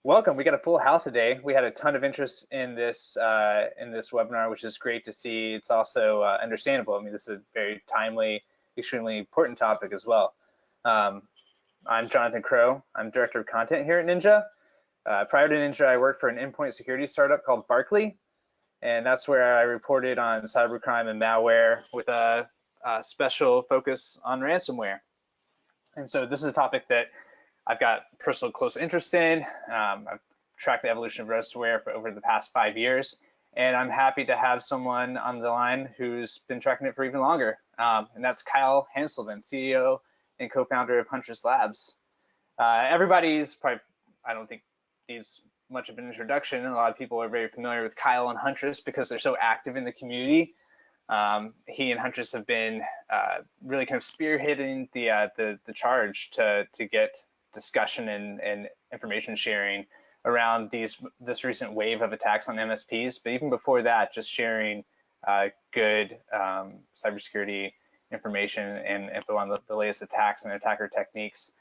Welcome. We got a full house today. We had a ton of interest in this webinar, which is great to see. It's also understandable. I mean, this is a very timely, extremely important topic as well. I'm Jonathan Crowe. I'm Director of Content here at Ninja. Prior to Ninja, I worked for an endpoint security startup called Barkley, and that's where I reported on cybercrime and malware with a special focus on ransomware. And so this is a topic that I've got personal close interest in. I've tracked the evolution of ransomware for over the past 5 years, and I'm happy to have someone on the line who's been tracking it for even longer. And that's Kyle Hanslovan, CEO and co-founder of Huntress Labs. Everybody's probably, I don't think needs much of an introduction. A lot of people are very familiar with Kyle and Huntress because they're so active in the community. He and Huntress have been really kind of spearheading the charge to get discussion and information sharing around this recent wave of attacks on MSPs. But even before that, just sharing good cybersecurity information and info on the latest attacks and attacker techniques.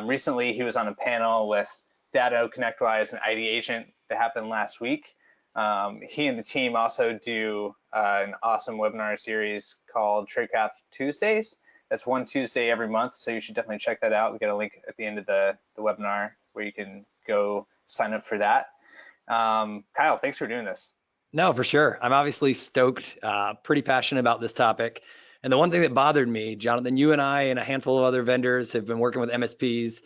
Recently, he was on a panel with Datto, ConnectWise, and ID Agent that happened last week. He and the team also do an awesome webinar series called Tradecraft Tuesdays. That's one Tuesday every month, so you should definitely check that out. We got a link at the end of the webinar where you can go sign up for that. Kyle, thanks for doing this. No, for sure. I'm obviously stoked, pretty passionate about this topic. And the one thing that bothered me, Jonathan, you and I and a handful of other vendors have been working with MSPs,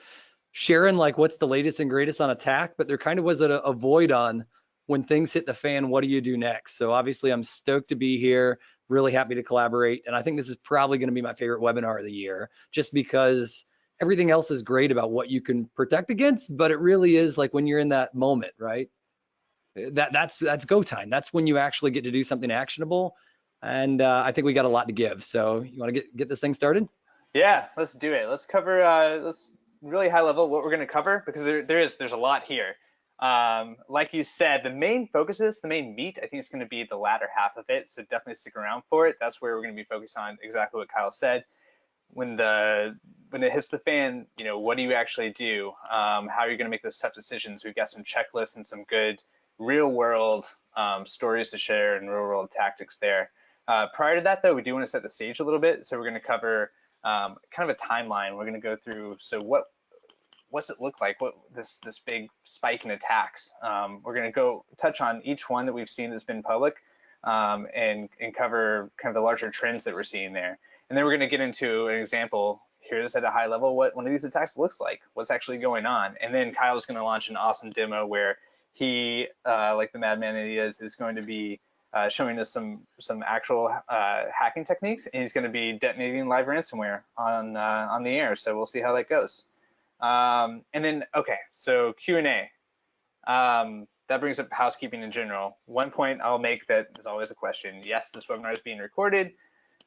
sharing like what's the latest and greatest on attack, but there kind of was a void on when things hit the fan, what do you do next? So obviously I'm stoked to be here, really happy to collaborate. And I think this is probably going to be my favorite webinar of the year, just because everything else is great about what you can protect against, but it really is like when you're in that moment, right? That's go time. That's when you actually get to do something actionable. And I think we got a lot to give. So you want to get this thing started? Yeah, let's do it. Let's cover let's really high level what we're going to cover, because there's a lot here. Like you said, the main meat, I think it's going to be the latter half of it. So definitely stick around for it. That's where we're going to be focused on exactly what Kyle said. When it hits the fan, you know, what do you actually do? How are you going to make those tough decisions? We've got some checklists and some good real world stories to share and real world tactics there. Prior to that, though, we do want to set the stage a little bit. So we're going to cover kind of a timeline. We're going to go through, so what's it look like? What this big spike in attacks? We're going to go touch on each one that we've seen that's been public, and cover kind of the larger trends that we're seeing there. And then we're going to get into an example. Here's at a high level what one of these attacks looks like, what's actually going on. And then Kyle's going to launch an awesome demo where he, like the madman that he is going to be showing us some actual hacking techniques, and he's going to be detonating live ransomware on the air. So we'll see how that goes. And then, okay, so Q&A. That brings up housekeeping in general. One point I'll make that is always a question. Yes, this webinar is being recorded.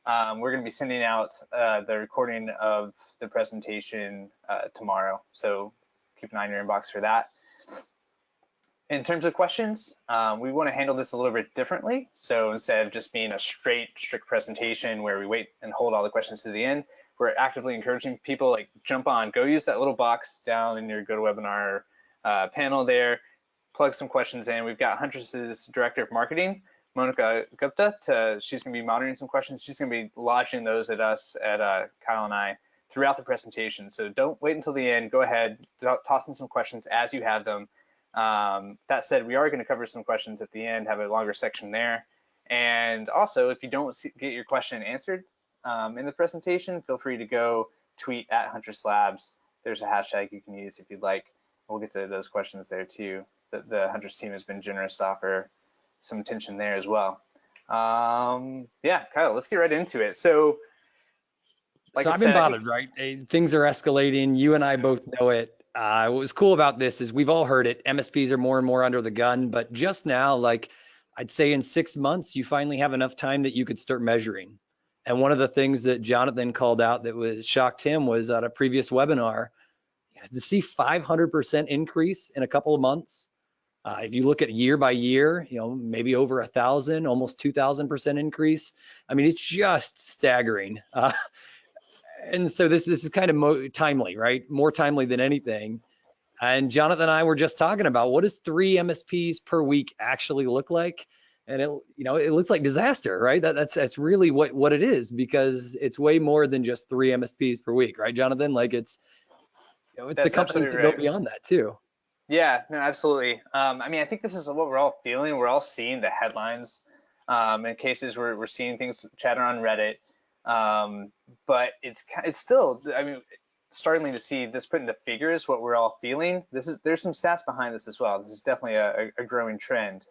We're going to be sending out the recording of the presentation tomorrow. So keep an eye on your inbox for that. In terms of questions, we want to handle this a little bit differently. So instead of just being a strict presentation where we wait and hold all the questions to the end, we're actively encouraging people, like, jump on, go use that little box down in your GoToWebinar panel there, plug some questions in. We've got Huntress's Director of Marketing, Monica Gupta, she's going to be monitoring some questions. She's going to be lodging those at us, at Kyle and I, throughout the presentation. So don't wait until the end. Go ahead, toss in some questions as you have them. That said, we are going to cover some questions at the end, have a longer section there. And also, if you don't get your question answered in the presentation, feel free to go tweet at Huntress Labs. There's a hashtag you can use if you'd like. We'll get to those questions there too. The Huntress team has been generous to offer some attention there as well. Yeah, Kyle, let's get right into it. So, I've been bothered, right? Things are escalating. You and I both know it. What was cool about this is we've all heard it. MSPs are more and more under the gun, but just now, like I'd say in 6 months, you finally have enough time that you could start measuring. And one of the things that Jonathan called out that shocked him was at a previous webinar, to see 500% increase in a couple of months. If you look at year by year, you know, maybe over 1,000, almost 2,000% increase. I mean, it's just staggering. And so this is kind of timely, right? More timely than anything. And Jonathan and I were just talking about what does 3 MSPs per week actually look like? And it looks like disaster, right? That's really what it is, because it's way more than just 3 MSPs per week, right, Jonathan? Like it's the That's companies absolutely that go right. beyond that too. Yeah, no, absolutely. I mean, I think this is what we're all feeling. We're all seeing the headlines. In cases we're seeing things chatter on Reddit. But it's still, I mean, startling to see this put into figures what we're all feeling. There's some stats behind this as well. This is definitely a growing trend.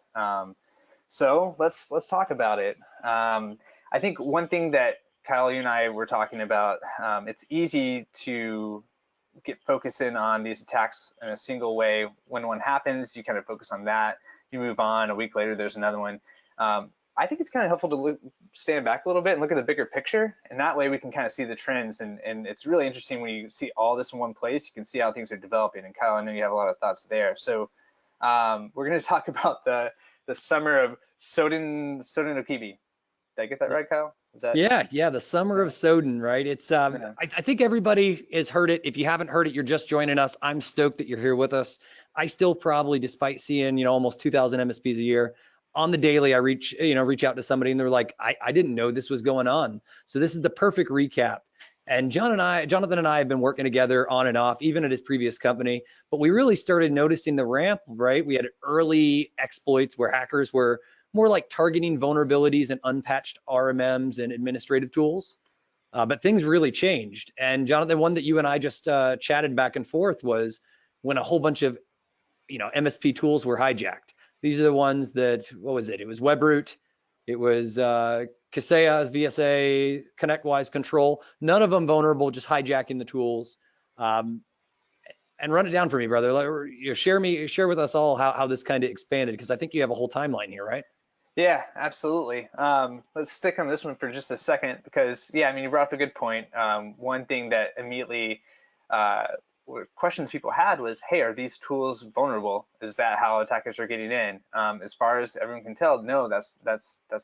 So let's talk about it. I think one thing that Kyle, you and I were talking about, it's easy to get focused in on these attacks in a single way. When one happens, you kind of focus on that. You move on. A week later, there's another one. I think it's kind of helpful to stand back a little bit and look at the bigger picture, and that way we can kind of see the trends. And it's really interesting when you see all this in one place. You can see how things are developing. And Kyle, I know you have a lot of thoughts there. So we're going to talk about the summer of Soudan Okibi. Did I get that right, Kyle? Is that? Yeah, the Summer of Soudan, right? It's Yeah. I think everybody has heard it. If you haven't heard it, you're just joining us. I'm stoked that you're here with us. I still probably, despite seeing, almost 2,000 MSPs a year on the daily, I reach out to somebody and they're like, I didn't know this was going on. So this is the perfect recap. And Jonathan and I have been working together on and off, even at his previous company, but we really started noticing the ramp, right? We had early exploits where hackers were more like targeting vulnerabilities and unpatched RMMs and administrative tools. But things really changed. And Jonathan, one that you and I just chatted back and forth was when a whole bunch of MSP tools were hijacked. These are the ones that, what was it? It was WebRoot, it was Kaseya, VSA, ConnectWise, Control. None of them vulnerable, just hijacking the tools. And run it down for me, brother. Share with us all how this kind of expanded, because I think you have a whole timeline here, right? Yeah, absolutely. Let's stick on this one for just a second because, yeah, I mean, you brought up a good point. One thing that immediately questions people had was, hey, are these tools vulnerable? Is that how attackers are getting in? As far as everyone can tell, no, that's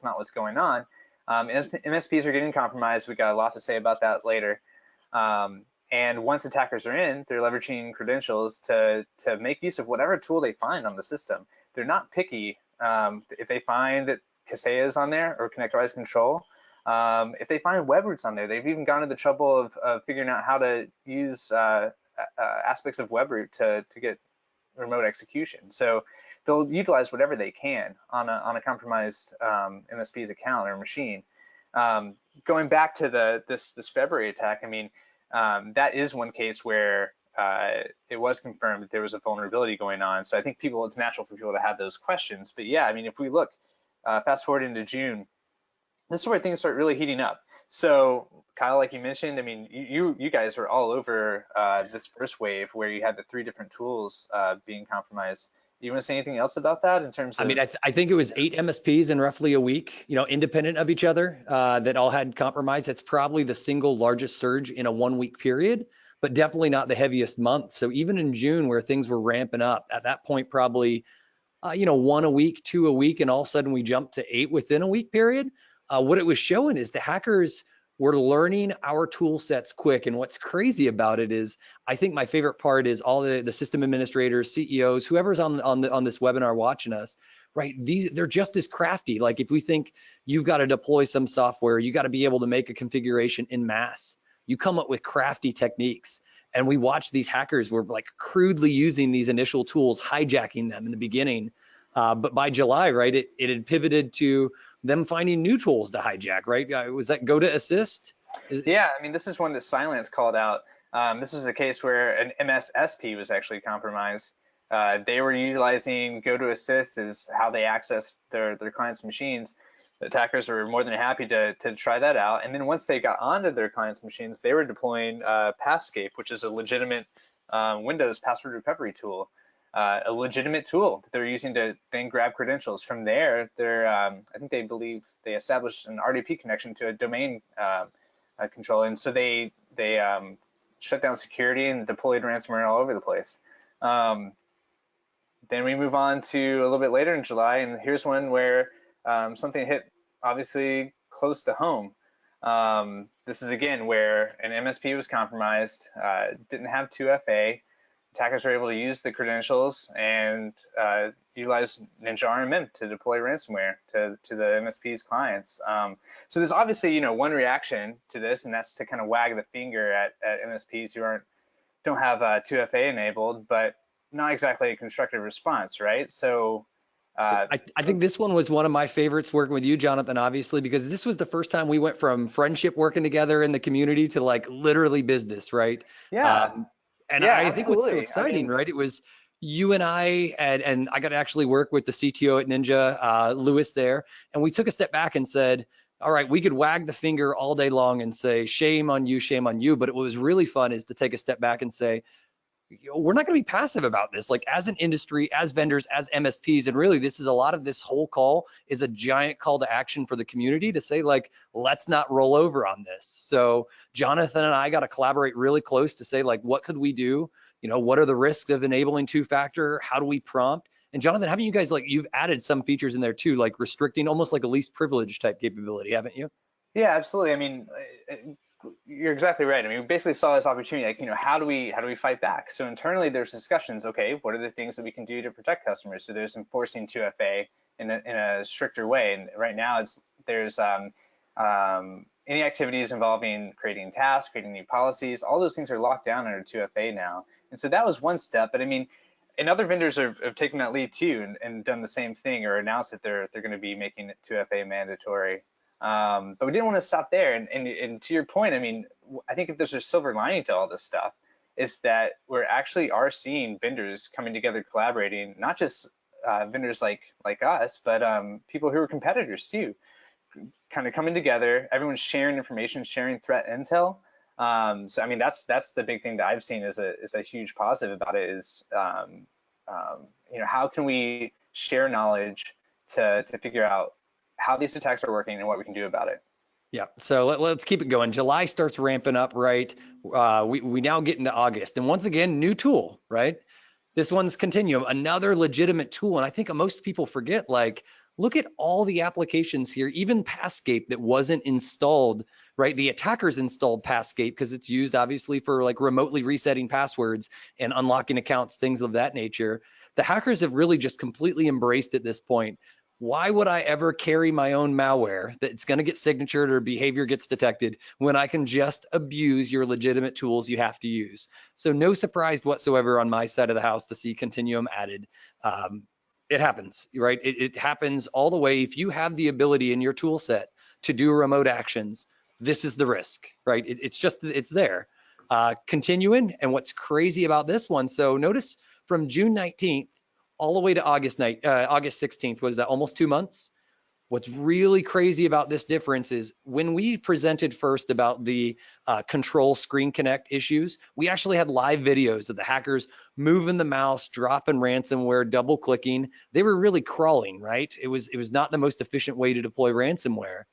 not what's going on. MSPs are getting compromised. We got a lot to say about that later. And once attackers are in, they're leveraging credentials to make use of whatever tool they find on the system. They're not picky. If they find that Kaseya is on there or ConnectWise Control, if they find WebRoots on there, they've even gone to the trouble of figuring out how to use aspects of WebRoot to get remote execution. So they'll utilize whatever they can on a compromised MSP's account or machine. Going back to this February attack, I mean, that is one case where it was confirmed that there was a vulnerability going on. So I think it's natural for people to have those questions. But yeah, I mean, if we look fast forward into June, this is where things start really heating up. So Kyle, like you mentioned, I mean, you guys were all over this first wave where you had the 3 different tools being compromised. Do you want to say anything else about that in terms I of? mean, I think it was 8 MSPs in roughly a week, independent of each other, that all had compromise. That's probably the single largest surge in a 1-week period, but definitely not the heaviest month. So even in June, where things were ramping up, at that point, probably, 1 a week, 2 a week, and all of a sudden we jumped to 8 within a week period. What it was showing is the hackers were learning our tool sets quick. And what's crazy about it is, I think my favorite part is all the system administrators, CEOs, whoever's on this webinar watching us, right? They're just as crafty. Like if we think you've got to deploy some software, you got to be able to make a configuration in mass. You come up with crafty techniques. And we watch these hackers were like crudely using these initial tools, hijacking them in the beginning. But by July, right, it had pivoted to them finding new tools to hijack, right? Was that Go to Assist? Yeah, I mean, this is one that Silence called out. This was a case where an MSSP was actually compromised. They were utilizing Go to Assist as how they accessed their clients' machines. The attackers were more than happy to try that out. And then once they got onto their clients' machines, they were deploying Passcape, which is a legitimate Windows password recovery tool. A legitimate tool that they're using to then grab credentials. From there, I think they believe they established an RDP connection to a domain control, and so they shut down security and deployed ransomware all over the place. Then we move on to a little bit later in July, and here's one where something hit obviously close to home. This is again where an MSP was compromised, didn't have 2FA. attackers are able to use the credentials and utilize NinjaRMM to deploy ransomware to the MSP's clients. So there's obviously, one reaction to this, and that's to kind of wag the finger at MSPs who don't have 2FA enabled, but not exactly a constructive response, right? So I think this one was one of my favorites working with you, Jonathan, obviously, because this was the first time we went from friendship working together in the community to like literally business, right? yeah, And yeah, I think what's so absolutely. I exciting, mean, right? It was you and I, and I got to actually work with the CTO at Ninja, Lewis there, and we took a step back and said, all right, we could wag the finger all day long and say, shame on you, shame on you. But what was really fun is to take a step back and say, we're not going to be passive about this, like as an industry, as vendors, as MSPs. And really, this is a lot of this whole call is a giant call to action for the community to say, like, let's not roll over on this. So Jonathan and I got to collaborate really close to say, like, what could we do? What are the risks of enabling two-factor? How do we prompt? And Jonathan, haven't you guys, like, you've added some features in there too, like restricting, almost like a least privilege type capability, haven't you? yeah, absolutely. I mean, you're exactly right. I mean, we basically saw this opportunity, like, how do we fight back? So internally, there's discussions. Okay, what are the things that we can do to protect customers? So there's enforcing 2FA in a stricter way. And right now, there's any activities involving creating tasks, creating new policies. All those things are locked down under 2FA now. And so that was one step. But I mean, and other vendors have taken that lead too and done the same thing or announced that they're going to be making 2FA mandatory. But we didn't want to stop there. And to your point, I mean, I think if there's a silver lining to all this stuff, is that we're actually are seeing vendors coming together, collaborating, not just vendors like us, but people who are competitors too, kind of coming together. Everyone's sharing information, sharing threat intel. So I mean, that's the big thing that I've seen is a huge positive about it is, how can we share knowledge to figure out how these attacks are working and what we can do about it. Yeah, so let's keep it going. July starts ramping up, right? We now get into August, and once again, new tool, right? This one's Continuum, another legitimate tool, and I think most people forget, like, look at all the applications here, even Passcape that wasn't installed, right? The attackers installed Passcape because it's used obviously for like remotely resetting passwords and unlocking accounts, things of that nature. The hackers have really just completely embraced at this point. Why would I ever carry my own malware that's going to get signatured or behavior gets detected when I can just abuse your legitimate tools you have to use? So no surprise whatsoever on my side of the house to see Continuum added. It happens, right? It happens all the way. If you have the ability in your tool set to do remote actions, this is the risk, right? It's there. Continuing, and what's crazy about this one, so notice from June 19th, all the way to August 16th, what is that, almost 2 months? What's really crazy about this difference is when we presented first about the control screen connect issues, we actually had live videos of the hackers moving the mouse, dropping ransomware, double clicking. They were really crawling, right? It was not the most efficient way to deploy ransomware.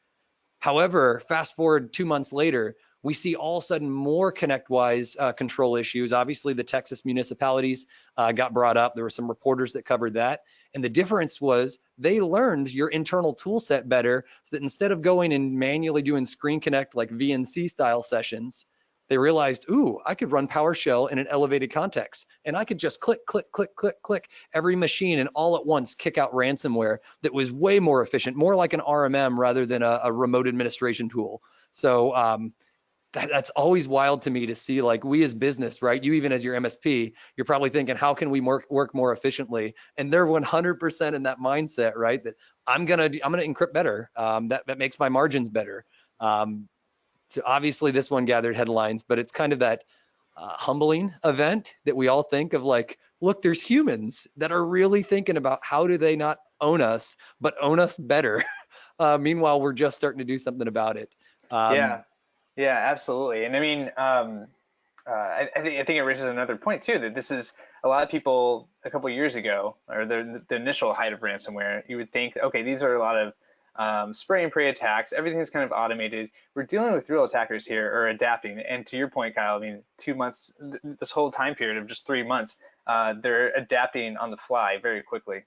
However, fast forward 2 months later, we see all of a sudden more ConnectWise control issues. Obviously, the Texas municipalities got brought up. There were some reporters that covered that. And the difference was they learned your internal tool set better so that instead of going and manually doing screen connect like VNC style sessions, they realized, ooh, I could run PowerShell in an elevated context. And I could just click, click, click, click, click every machine and all at once kick out ransomware that was way more efficient, more like an RMM rather than a remote administration tool. So that's always wild to me to see, like, we as business, right? You even as your MSP, you're probably thinking, how can we work more efficiently? And they're 100% in that mindset, right? That I'm gonna encrypt better. That makes my margins better. So obviously this one gathered headlines, but it's kind of that humbling event that we all think of, like, look, there's humans that are really thinking about how do they not own us, but own us better. Meanwhile, we're just starting to do something about it. Yeah, yeah, absolutely. And I mean, I think it raises another point too, that this is a lot of people a couple years ago, or the initial height of ransomware, you would think, okay, these are a lot of spray and pray attacks. Everything's kind of automated. We're dealing with real attackers here, or adapting. And to your point, Kyle, I mean, 2 months, this whole time period of just 3 months, they're adapting on the fly very quickly.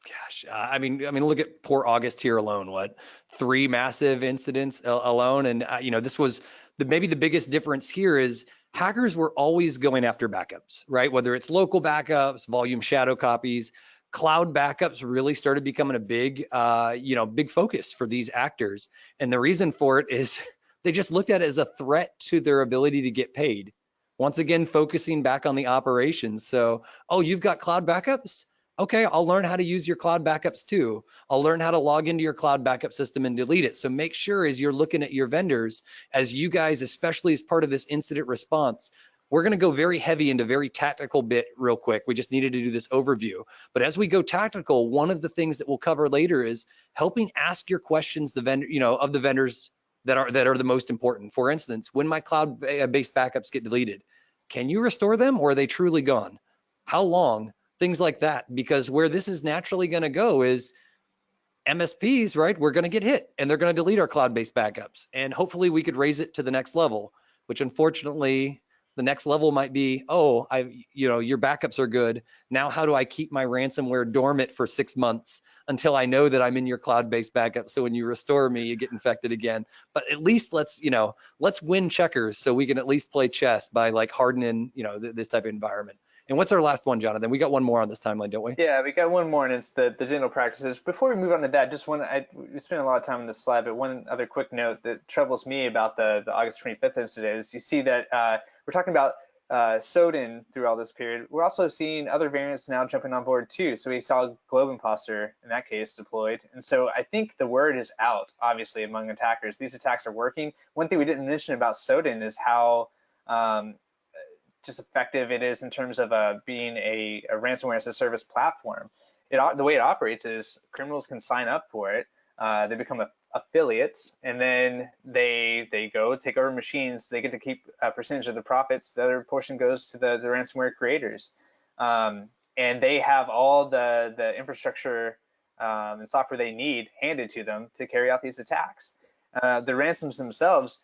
Gosh, I mean, look at poor August here alone. What, 3 massive incidents alone, and this was maybe the biggest difference here is hackers were always going after backups, right? Whether it's local backups, volume shadow copies, cloud backups really started becoming a big, big focus for these actors. And the reason for it is they just looked at it as a threat to their ability to get paid. Once again, focusing back on the operations. So, oh, you've got cloud backups? Okay, I'll learn how to use your cloud backups too. I'll learn how to log into your cloud backup system and delete it. So make sure as you're looking at your vendors, as you guys, especially as part of this incident response, we're going to go very heavy into very tactical bit real quick. We just needed to do this overview. But as we go tactical, one of the things that we'll cover later is helping ask your questions the vendor, of the vendors that are the most important. For instance, when my cloud-based backups get deleted, can you restore them or are they truly gone? How long? Things like that, because where this is naturally going to go is MSPs, right? We're going to get hit and they're going to delete our cloud-based backups. And hopefully we could raise it to the next level, which unfortunately the next level might be, oh, your backups are good. Now, how do I keep my ransomware dormant for 6 months until I know that I'm in your cloud-based backup? So when you restore me, you get infected again. But at least let's win checkers so we can at least play chess by like hardening, this type of environment. And what's our last one, Jonathan? We got one more on this timeline, don't we? Yeah, we got one more, and it's the general practices. Before we move on to that, we spent a lot of time on this slide, but one other quick note that troubles me about the August 25th incident is you see that we're talking about Soudan through all this period. We're also seeing other variants now jumping on board too. So we saw Globe Imposter in that case deployed. And so I think the word is out, obviously, among attackers. These attacks are working. One thing we didn't mention about Soudan is how just effective it is in terms of being a ransomware as a service platform. The way it operates is criminals can sign up for it. They become affiliates, and then they go take over machines. They get to keep a percentage of the profits. The other portion goes to the ransomware creators, and they have all the infrastructure and software they need handed to them to carry out these attacks. The ransoms themselves.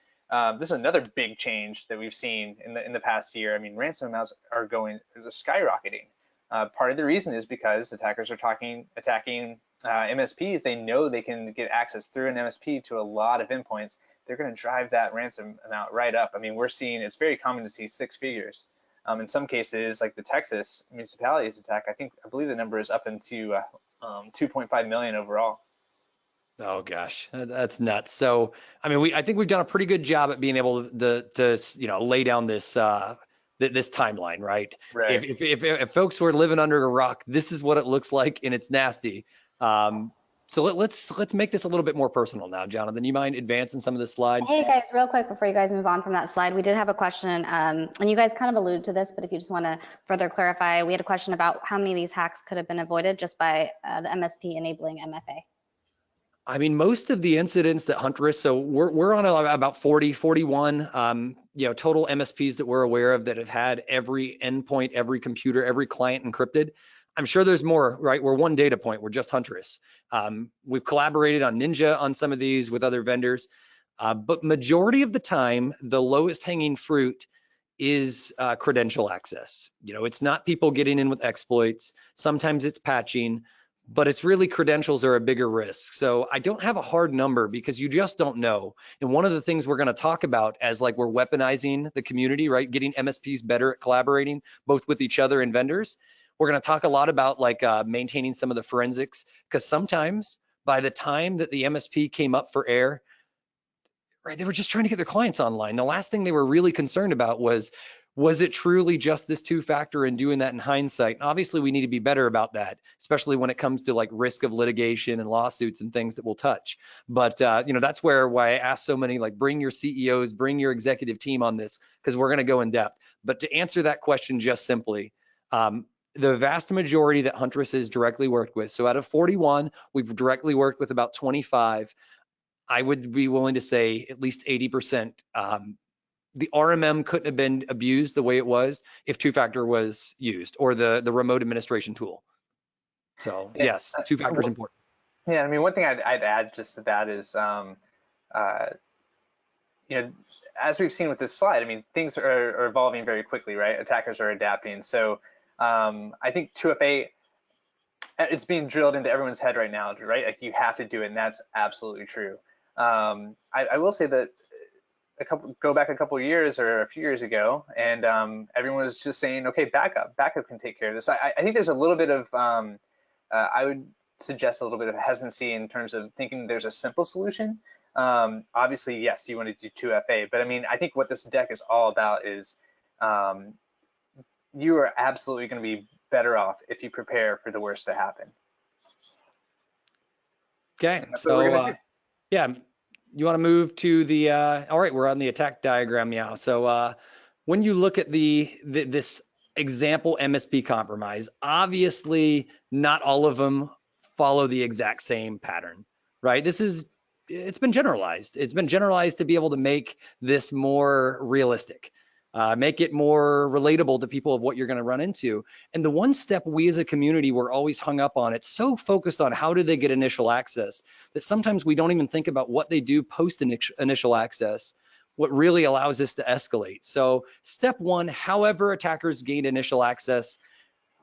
This is another big change that we've seen in the past year. I mean, ransom amounts are skyrocketing. Part of the reason is because attackers are attacking MSPs. They know they can get access through an MSP to a lot of endpoints. They're going to drive that ransom amount right up. I mean, we're seeing it's very common to see 6 figures. In some cases, like the Texas municipalities attack, I believe the number is up into 2.5 million overall. Oh gosh, that's nuts. So, I mean, I think we've done a pretty good job at being able to lay down this this timeline, right? Right. If folks were living under a rock, this is what it looks like, and it's nasty. So let's make this a little bit more personal now, Jonathan. You mind advancing some of this slide? Hey guys, real quick before you guys move on from that slide, we did have a question, and you guys kind of alluded to this, but if you just want to further clarify, we had a question about how many of these hacks could have been avoided just by the MSP enabling MFA. I mean, most of the incidents that Huntress, so we're on about 40, 41, total MSPs that we're aware of that have had every endpoint, every computer, every client encrypted. I'm sure there's more, right? We're one data point. We're just Huntress. We've collaborated on Ninja on some of these with other vendors, but majority of the time, the lowest hanging fruit is credential access. It's not people getting in with exploits. Sometimes it's patching, but it's really credentials are a bigger risk. So I don't have a hard number because you just don't know. And one of the things we're going to talk about as like we're weaponizing the community, right? Getting MSPs better at collaborating both with each other and vendors. We're going to talk a lot about like maintaining some of the forensics, because sometimes by the time that the MSP came up for air, right, they were just trying to get their clients online. The last thing they were really concerned about was it truly just this 2-factor and doing that in hindsight? And obviously, we need to be better about that, especially when it comes to like risk of litigation and lawsuits and things that we'll touch. But that's why I ask so many, like, bring your CEOs, bring your executive team on this, because we're going to go in depth. But to answer that question just simply, the vast majority that Huntress has directly worked with, so out of 41, we've directly worked with about 25. I would be willing to say at least 80%. The RMM couldn't have been abused the way it was if 2-factor was used, or the remote administration tool. So yes, 2-factor is important. Yeah, I mean, one thing I'd add just to that is, as we've seen with this slide, I mean, things are evolving very quickly, right? Attackers are adapting. So I think 2FA, it's being drilled into everyone's head right now, right? Like, you have to do it, and that's absolutely true. I will say that go back a couple of years or a few years ago, and everyone was just saying, okay, backup can take care of this. I think there's a little bit of, I would suggest a little bit of hesitancy in terms of thinking there's a simple solution. Obviously, yes, you want to do 2FA, but I mean, I think what this deck is all about is you are absolutely going to be better off if you prepare for the worst to happen. Okay, so yeah, you want to move to the, all right, we're on the attack diagram now. So when you look at this example MSP compromise, obviously not all of them follow the exact same pattern, right? It's been generalized. It's been generalized to be able to make this more realistic. Make it more relatable to people of what you're going to run into. And the one step we as a community were always hung up on, it's so focused on how do they get initial access that sometimes we don't even think about what they do post initial access, what really allows us to escalate. So step one, however attackers gain initial access,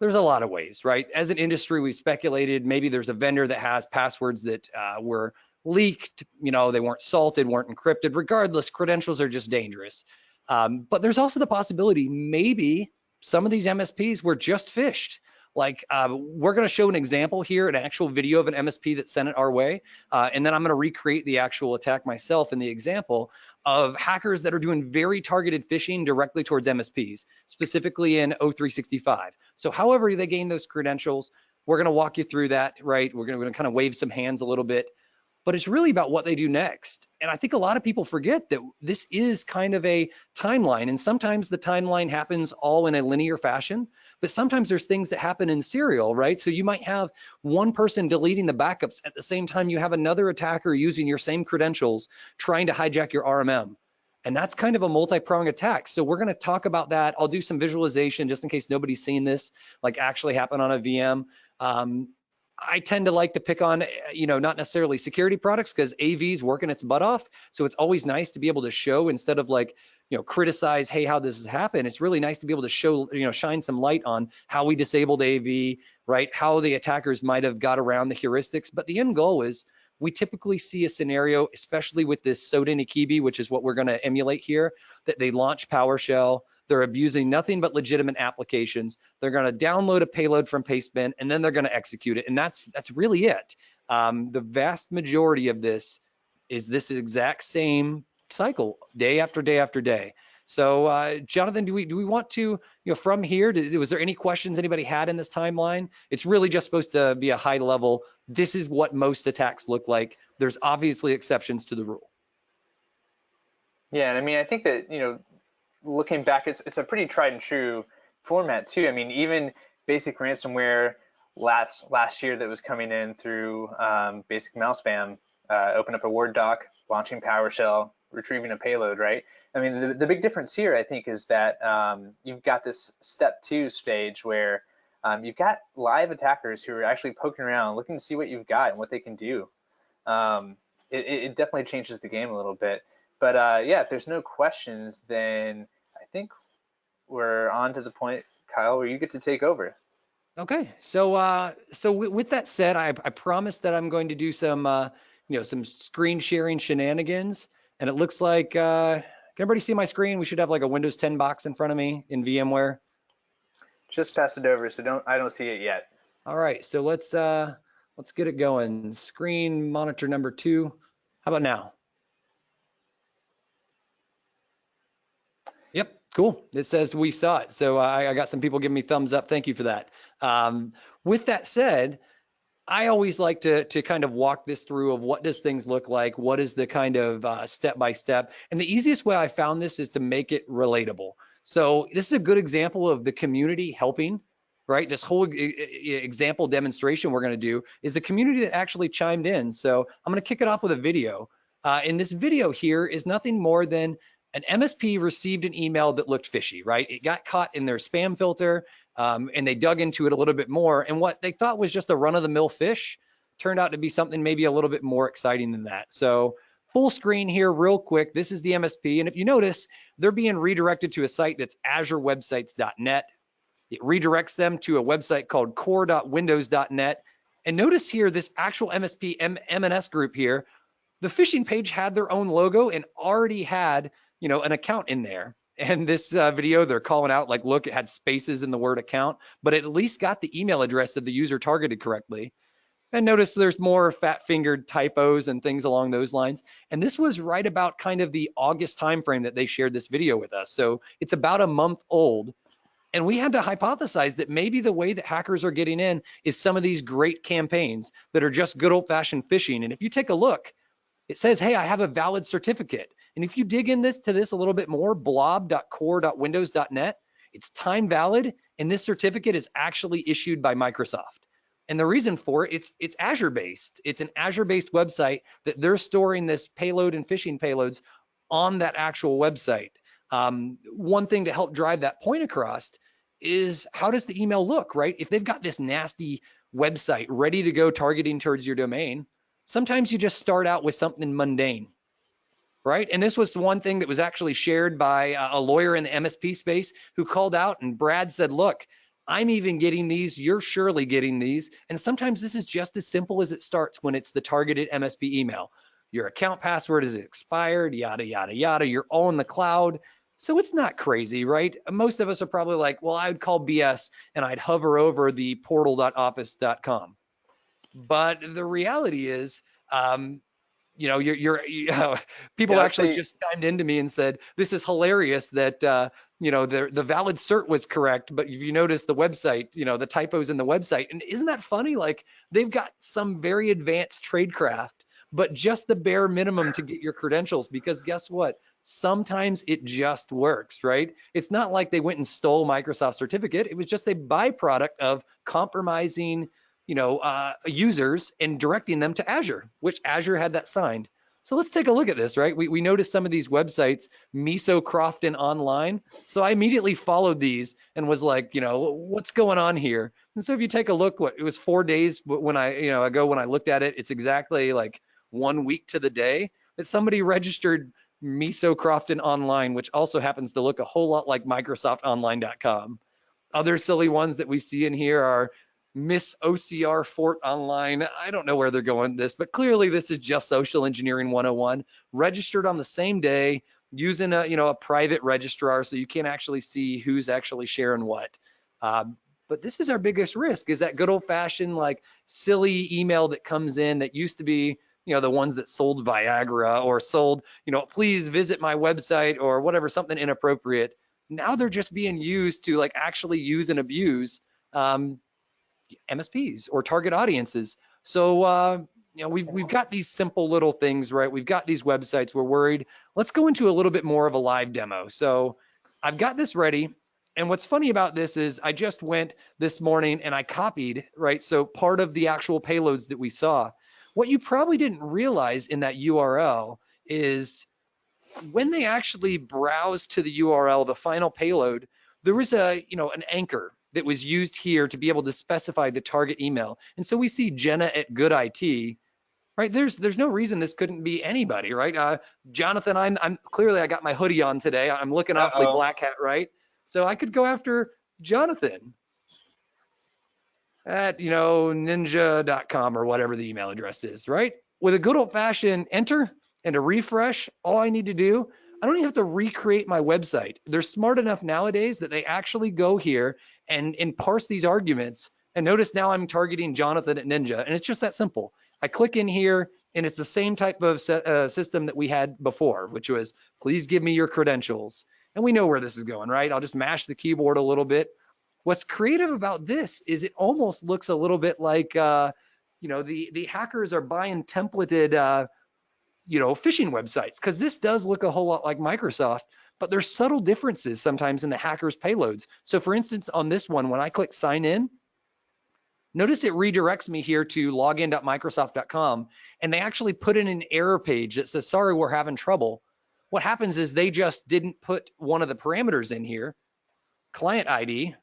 there's a lot of ways, right? As an industry, we've speculated maybe there's a vendor that has passwords that were leaked, they weren't salted, weren't encrypted. Regardless, credentials are just dangerous. But there's also the possibility maybe some of these MSPs were just phished. Like we're going to show an example here, an actual video of an MSP that sent it our way. And then I'm going to recreate the actual attack myself in the example of hackers that are doing very targeted phishing directly towards MSPs, specifically in O365. So however they gain those credentials, we're going to walk you through that, right? We're going to kind of wave some hands a little bit. But it's really about what they do next. And I think a lot of people forget that this is kind of a timeline. And sometimes the timeline happens all in a linear fashion, but sometimes there's things that happen in serial, right? So you might have one person deleting the backups at the same time you have another attacker using your same credentials trying to hijack your RMM. And that's kind of a multi-pronged attack. So we're going to talk about that. I'll do some visualization just in case nobody's seen this like actually happen on a VM. I tend to like to pick on, not necessarily security products because AV's working its butt off. So it's always nice to be able to show instead of like, criticize, hey, how this has happened. It's really nice to be able to show, shine some light on how we disabled AV, right? How the attackers might have got around the heuristics. But the end goal is we typically see a scenario, especially with this Soudan Ikibi, which is what we're going to emulate here, that they launch PowerShell. They're abusing nothing but legitimate applications. They're going to download a payload from Pastebin, and then they're going to execute it. And that's really it. The vast majority of this is this exact same cycle, day after day after day. So, Jonathan, do we want to, from here, was there any questions anybody had in this timeline? It's really just supposed to be a high level. This is what most attacks look like. There's obviously exceptions to the rule. Yeah, and I mean, I think that, looking back, it's a pretty tried and true format too. I mean, even basic ransomware last year that was coming in through basic mail spam, open up a Word doc, launching PowerShell, retrieving a payload, right? I mean, the big difference here, I think, is that you've got this step 2 stage where you've got live attackers who are actually poking around, looking to see what you've got and what they can do. It definitely changes the game a little bit. But yeah, if there's no questions, then I think we're on to the point, Kyle, where you get to take over. Okay, so with that said, I promised that I'm going to do some some screen sharing shenanigans, and it looks like can everybody see my screen? We should have like a Windows 10 box in front of me in VMware. Just pass it over, so I don't see it yet. All right, so let's get it going. Screen monitor number 2. How about now? Yep, cool. It says we saw it. So I got some people giving me thumbs up. Thank you for that. With that said, I always like to kind of walk this through of what does things look like? What is the kind of step-by-step? And the easiest way I found this is to make it relatable. So this is a good example of the community helping, right? This whole example demonstration we're going to do is the community that actually chimed in. So I'm going to kick it off with a video. And this video here is nothing more than an MSP received an email that looked fishy, right? It got caught in their spam filter, and they dug into it a little bit more. And what they thought was just a run-of-the-mill phish turned out to be something maybe a little bit more exciting than that. So full screen here real quick. This is the MSP. And if you notice, they're being redirected to a site that's azurewebsites.net. It redirects them to a website called core.windows.net. And notice here, this actual MSP MNS group here, the phishing page had their own logo and already had an account in there. And this video, they're calling out like, look, it had spaces in the word account, but it at least got the email address of the user targeted correctly. And notice there's more fat-fingered typos and things along those lines. And this was right about kind of the August timeframe that they shared this video with us. So it's about a month old. And we had to hypothesize that maybe the way that hackers are getting in is some of these great campaigns that are just good old-fashioned phishing. And if you take a look, it says, hey, I have a valid certificate. And if you dig in to this a little bit more, blob.core.windows.net, it's time valid, and this certificate is actually issued by Microsoft. And the reason for it, it's Azure-based. It's an Azure-based website that they're storing this payload and phishing payloads on that actual website. One thing to help drive that point across is, how does the email look, right? If they've got this nasty website ready to go targeting towards your domain, sometimes you just start out with something mundane, right? And this was one thing that was actually shared by a lawyer in the MSP space who called out, and Brad said, look, I'm even getting these, you're surely getting these. And sometimes this is just as simple as it starts when it's the targeted MSP email. Your account password is expired, yada, yada, yada. You're all in the cloud. So it's not crazy, right? Most of us are probably like, well, I would call BS and I'd hover over the portal.office.com. But the reality is, people actually just chimed into me and said, this is hilarious that, the valid cert was correct, but if you notice the website, the typos in the website, and isn't that funny? Like, they've got some very advanced tradecraft, but just the bare minimum to get your credentials, because guess what? Sometimes it just works, right? It's not like they went and stole Microsoft's certificate. It was just a byproduct of compromising users and directing them to Azure, which Azure had that signed. So let's take a look at this, right? We noticed some of these websites, Miso Crofton Online. So I immediately followed these and was like, what's going on here? And so if you take a look, it was 4 days when ago when I looked at it, it's exactly like 1 week to the day that somebody registered Miso Crofton Online, which also happens to look a whole lot like MicrosoftOnline.com. Other silly ones that we see in here are Miss OCR Fort Online. I don't know where they're going with this, but clearly this is just social engineering 101, registered on the same day using a private registrar, so you can't actually see who's actually sharing what. But this is our biggest risk, is that good old fashioned like silly email that comes in that used to be the ones that sold Viagra or sold, please visit my website or whatever, something inappropriate. Now they're just being used to like actually use and abuse MSPs or target audiences. So, we've got these simple little things, right? We've got these websites, we're worried. Let's go into a little bit more of a live demo. So I've got this ready. And what's funny about this is I just went this morning and I copied, right? So part of the actual payloads that we saw. What you probably didn't realize in that URL is when they actually browse to the URL, the final payload, there was an anchor that was used here to be able to specify the target email. And so we see Jenna at Good IT, right? There's no reason this couldn't be anybody, right? Jonathan, I'm clearly, I got my hoodie on today. I'm looking awfully black hat, right? So I could go after Jonathan at, ninja.com or whatever the email address is, right? With a good old fashioned enter and a refresh, all I need to do, I don't even have to recreate my website. They're smart enough nowadays that they actually go here and parse these arguments. And notice now I'm targeting Jonathan at Ninja, and it's just that simple. I click in here and it's the same type of system that we had before, which was, please give me your credentials. And we know where this is going, right? I'll just mash the keyboard a little bit. What's creative about this is it almost looks a little bit like, the hackers are buying templated, phishing websites, because this does look a whole lot like Microsoft, but there's subtle differences sometimes in the hackers' payloads. So for instance, on this one, when I click sign in, notice it redirects me here to login.microsoft.com, and they actually put in an error page that says, sorry, we're having trouble. What happens is they just didn't put one of the parameters in here, client ID,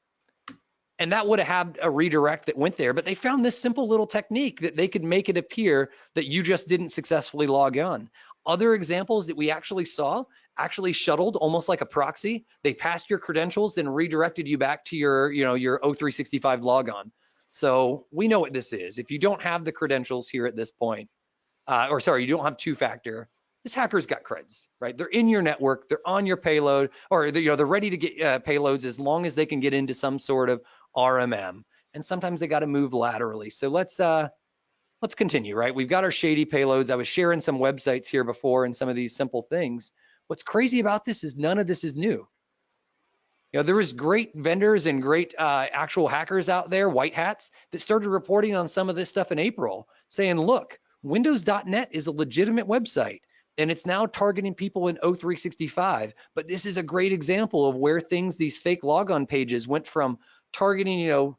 and that would have had a redirect that went there, but they found this simple little technique that they could make it appear that you just didn't successfully log on. Other examples that we actually saw actually shuttled almost like a proxy. They passed your credentials, then redirected you back to your, your O365 logon. So we know what this is. If you don't have the credentials here at this point, you don't have two-factor, this hacker's got creds, right? They're in your network, they're on your payload, or they're ready to get payloads as long as they can get into some sort of RMM. And sometimes they got to move laterally. So let's continue, right? We've got our shady payloads. I was sharing some websites here before and some of these simple things. What's crazy about this is none of this is new. There was great vendors and great actual hackers out there, white hats, that started reporting on some of this stuff in April, saying, look, Windows.net is a legitimate website, and it's now targeting people in O365. But this is a great example of where these fake logon pages went from targeting,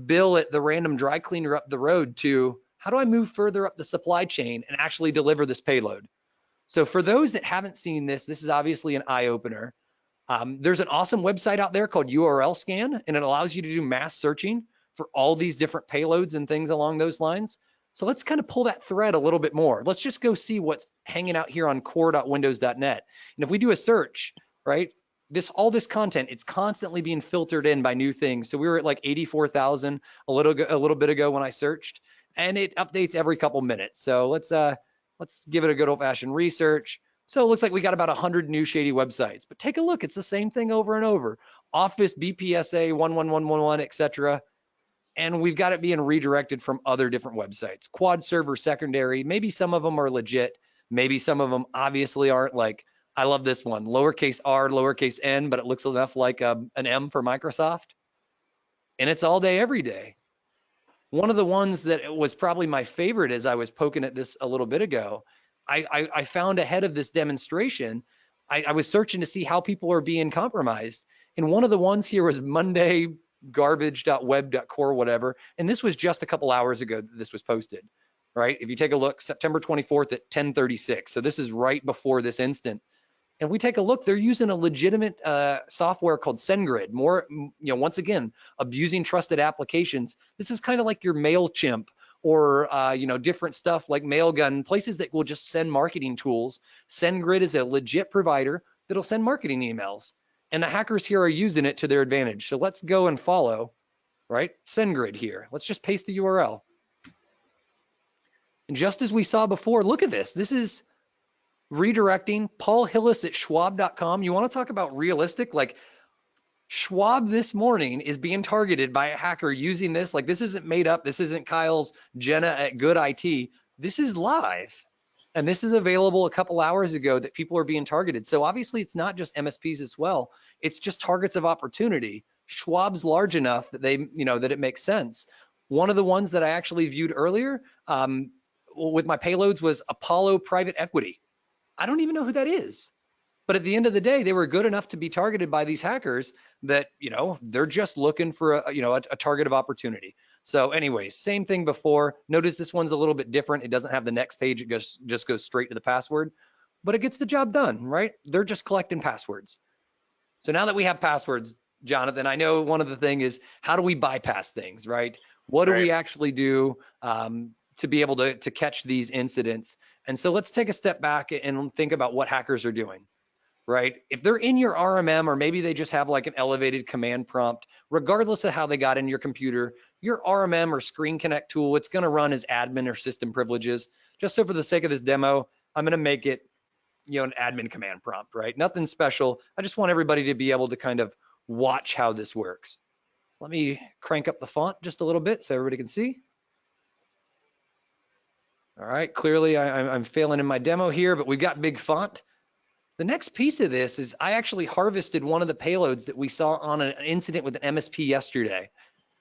Bill at the random dry cleaner up the road to how do I move further up the supply chain and actually deliver this payload? So for those that haven't seen this, this is obviously an eye-opener. There's an awesome website out there called URL Scan, and it allows you to do mass searching for all these different payloads and things along those lines. So let's kind of pull that thread a little bit more. Let's just go see what's hanging out here on core.windows.net. And if we do a search, right, all this content, it's constantly being filtered in by new things. So we were at like 84,000 a little bit ago when I searched, and it updates every couple minutes. So let's give it a good old-fashioned research. So it looks like we got about 100 new shady websites, but take a look. It's the same thing over and over. Office, BPSA, 11111, etc. And we've got it being redirected from other different websites. Quad server secondary, maybe some of them are legit. Maybe some of them obviously aren't. Like, I love this one, lowercase r, lowercase n, but it looks enough like an M for Microsoft. And it's all day, every day. One of the ones that was probably my favorite as I was poking at this a little bit ago, I found ahead of this demonstration, I was searching to see how people are being compromised. And one of the ones here was Monday garbage.web.core, whatever. And this was just a couple hours ago that this was posted, right? If you take a look, September 24th at 10:36. So this is right before this instant. And we take a look, they're using a legitimate software called SendGrid. More, once again, abusing trusted applications. This is kind of like your MailChimp or different stuff like Mailgun, places that will just send marketing tools. SendGrid is a legit provider that'll send marketing emails, and the hackers here are using it to their advantage. So let's go and follow, right? SendGrid here. Let's just paste the URL. And just as we saw before, look at this. This is redirecting Paul Hillis at schwab.com. You want to talk about realistic? Like, Schwab this morning is being targeted by a hacker using this. Like, this isn't made up. This isn't Kyle's Jenna at Good IT. This is live. And this is available a couple hours ago that people are being targeted. So obviously it's not just MSPs as well. It's just targets of opportunity. Schwab's large enough that that it makes sense. One of the ones that I actually viewed earlier with my payloads was Apollo Private Equity. I don't even know who that is. But at the end of the day, they were good enough to be targeted by these hackers that, they're just looking for a target of opportunity. So anyways, same thing before. Notice this one's a little bit different. It doesn't have the next page. It just goes straight to the password, but it gets the job done, right? They're just collecting passwords. So now that we have passwords, Jonathan, I know one of the things is how do we bypass things, right? What do we actually do to be able to catch these incidents? And so let's take a step back and think about what hackers are doing. Right? If they're in your RMM, or maybe they just have like an elevated command prompt, regardless of how they got in your computer, your RMM or Screen Connect tool, it's going to run as admin or system privileges. Just so for the sake of this demo, I'm going to make it, an admin command prompt, right? Nothing special. I just want everybody to be able to kind of watch how this works. So let me crank up the font just a little bit so everybody can see. All right, clearly I'm failing in my demo here, but we've got big font. The next piece of this is I actually harvested one of the payloads that we saw on an incident with an MSP yesterday.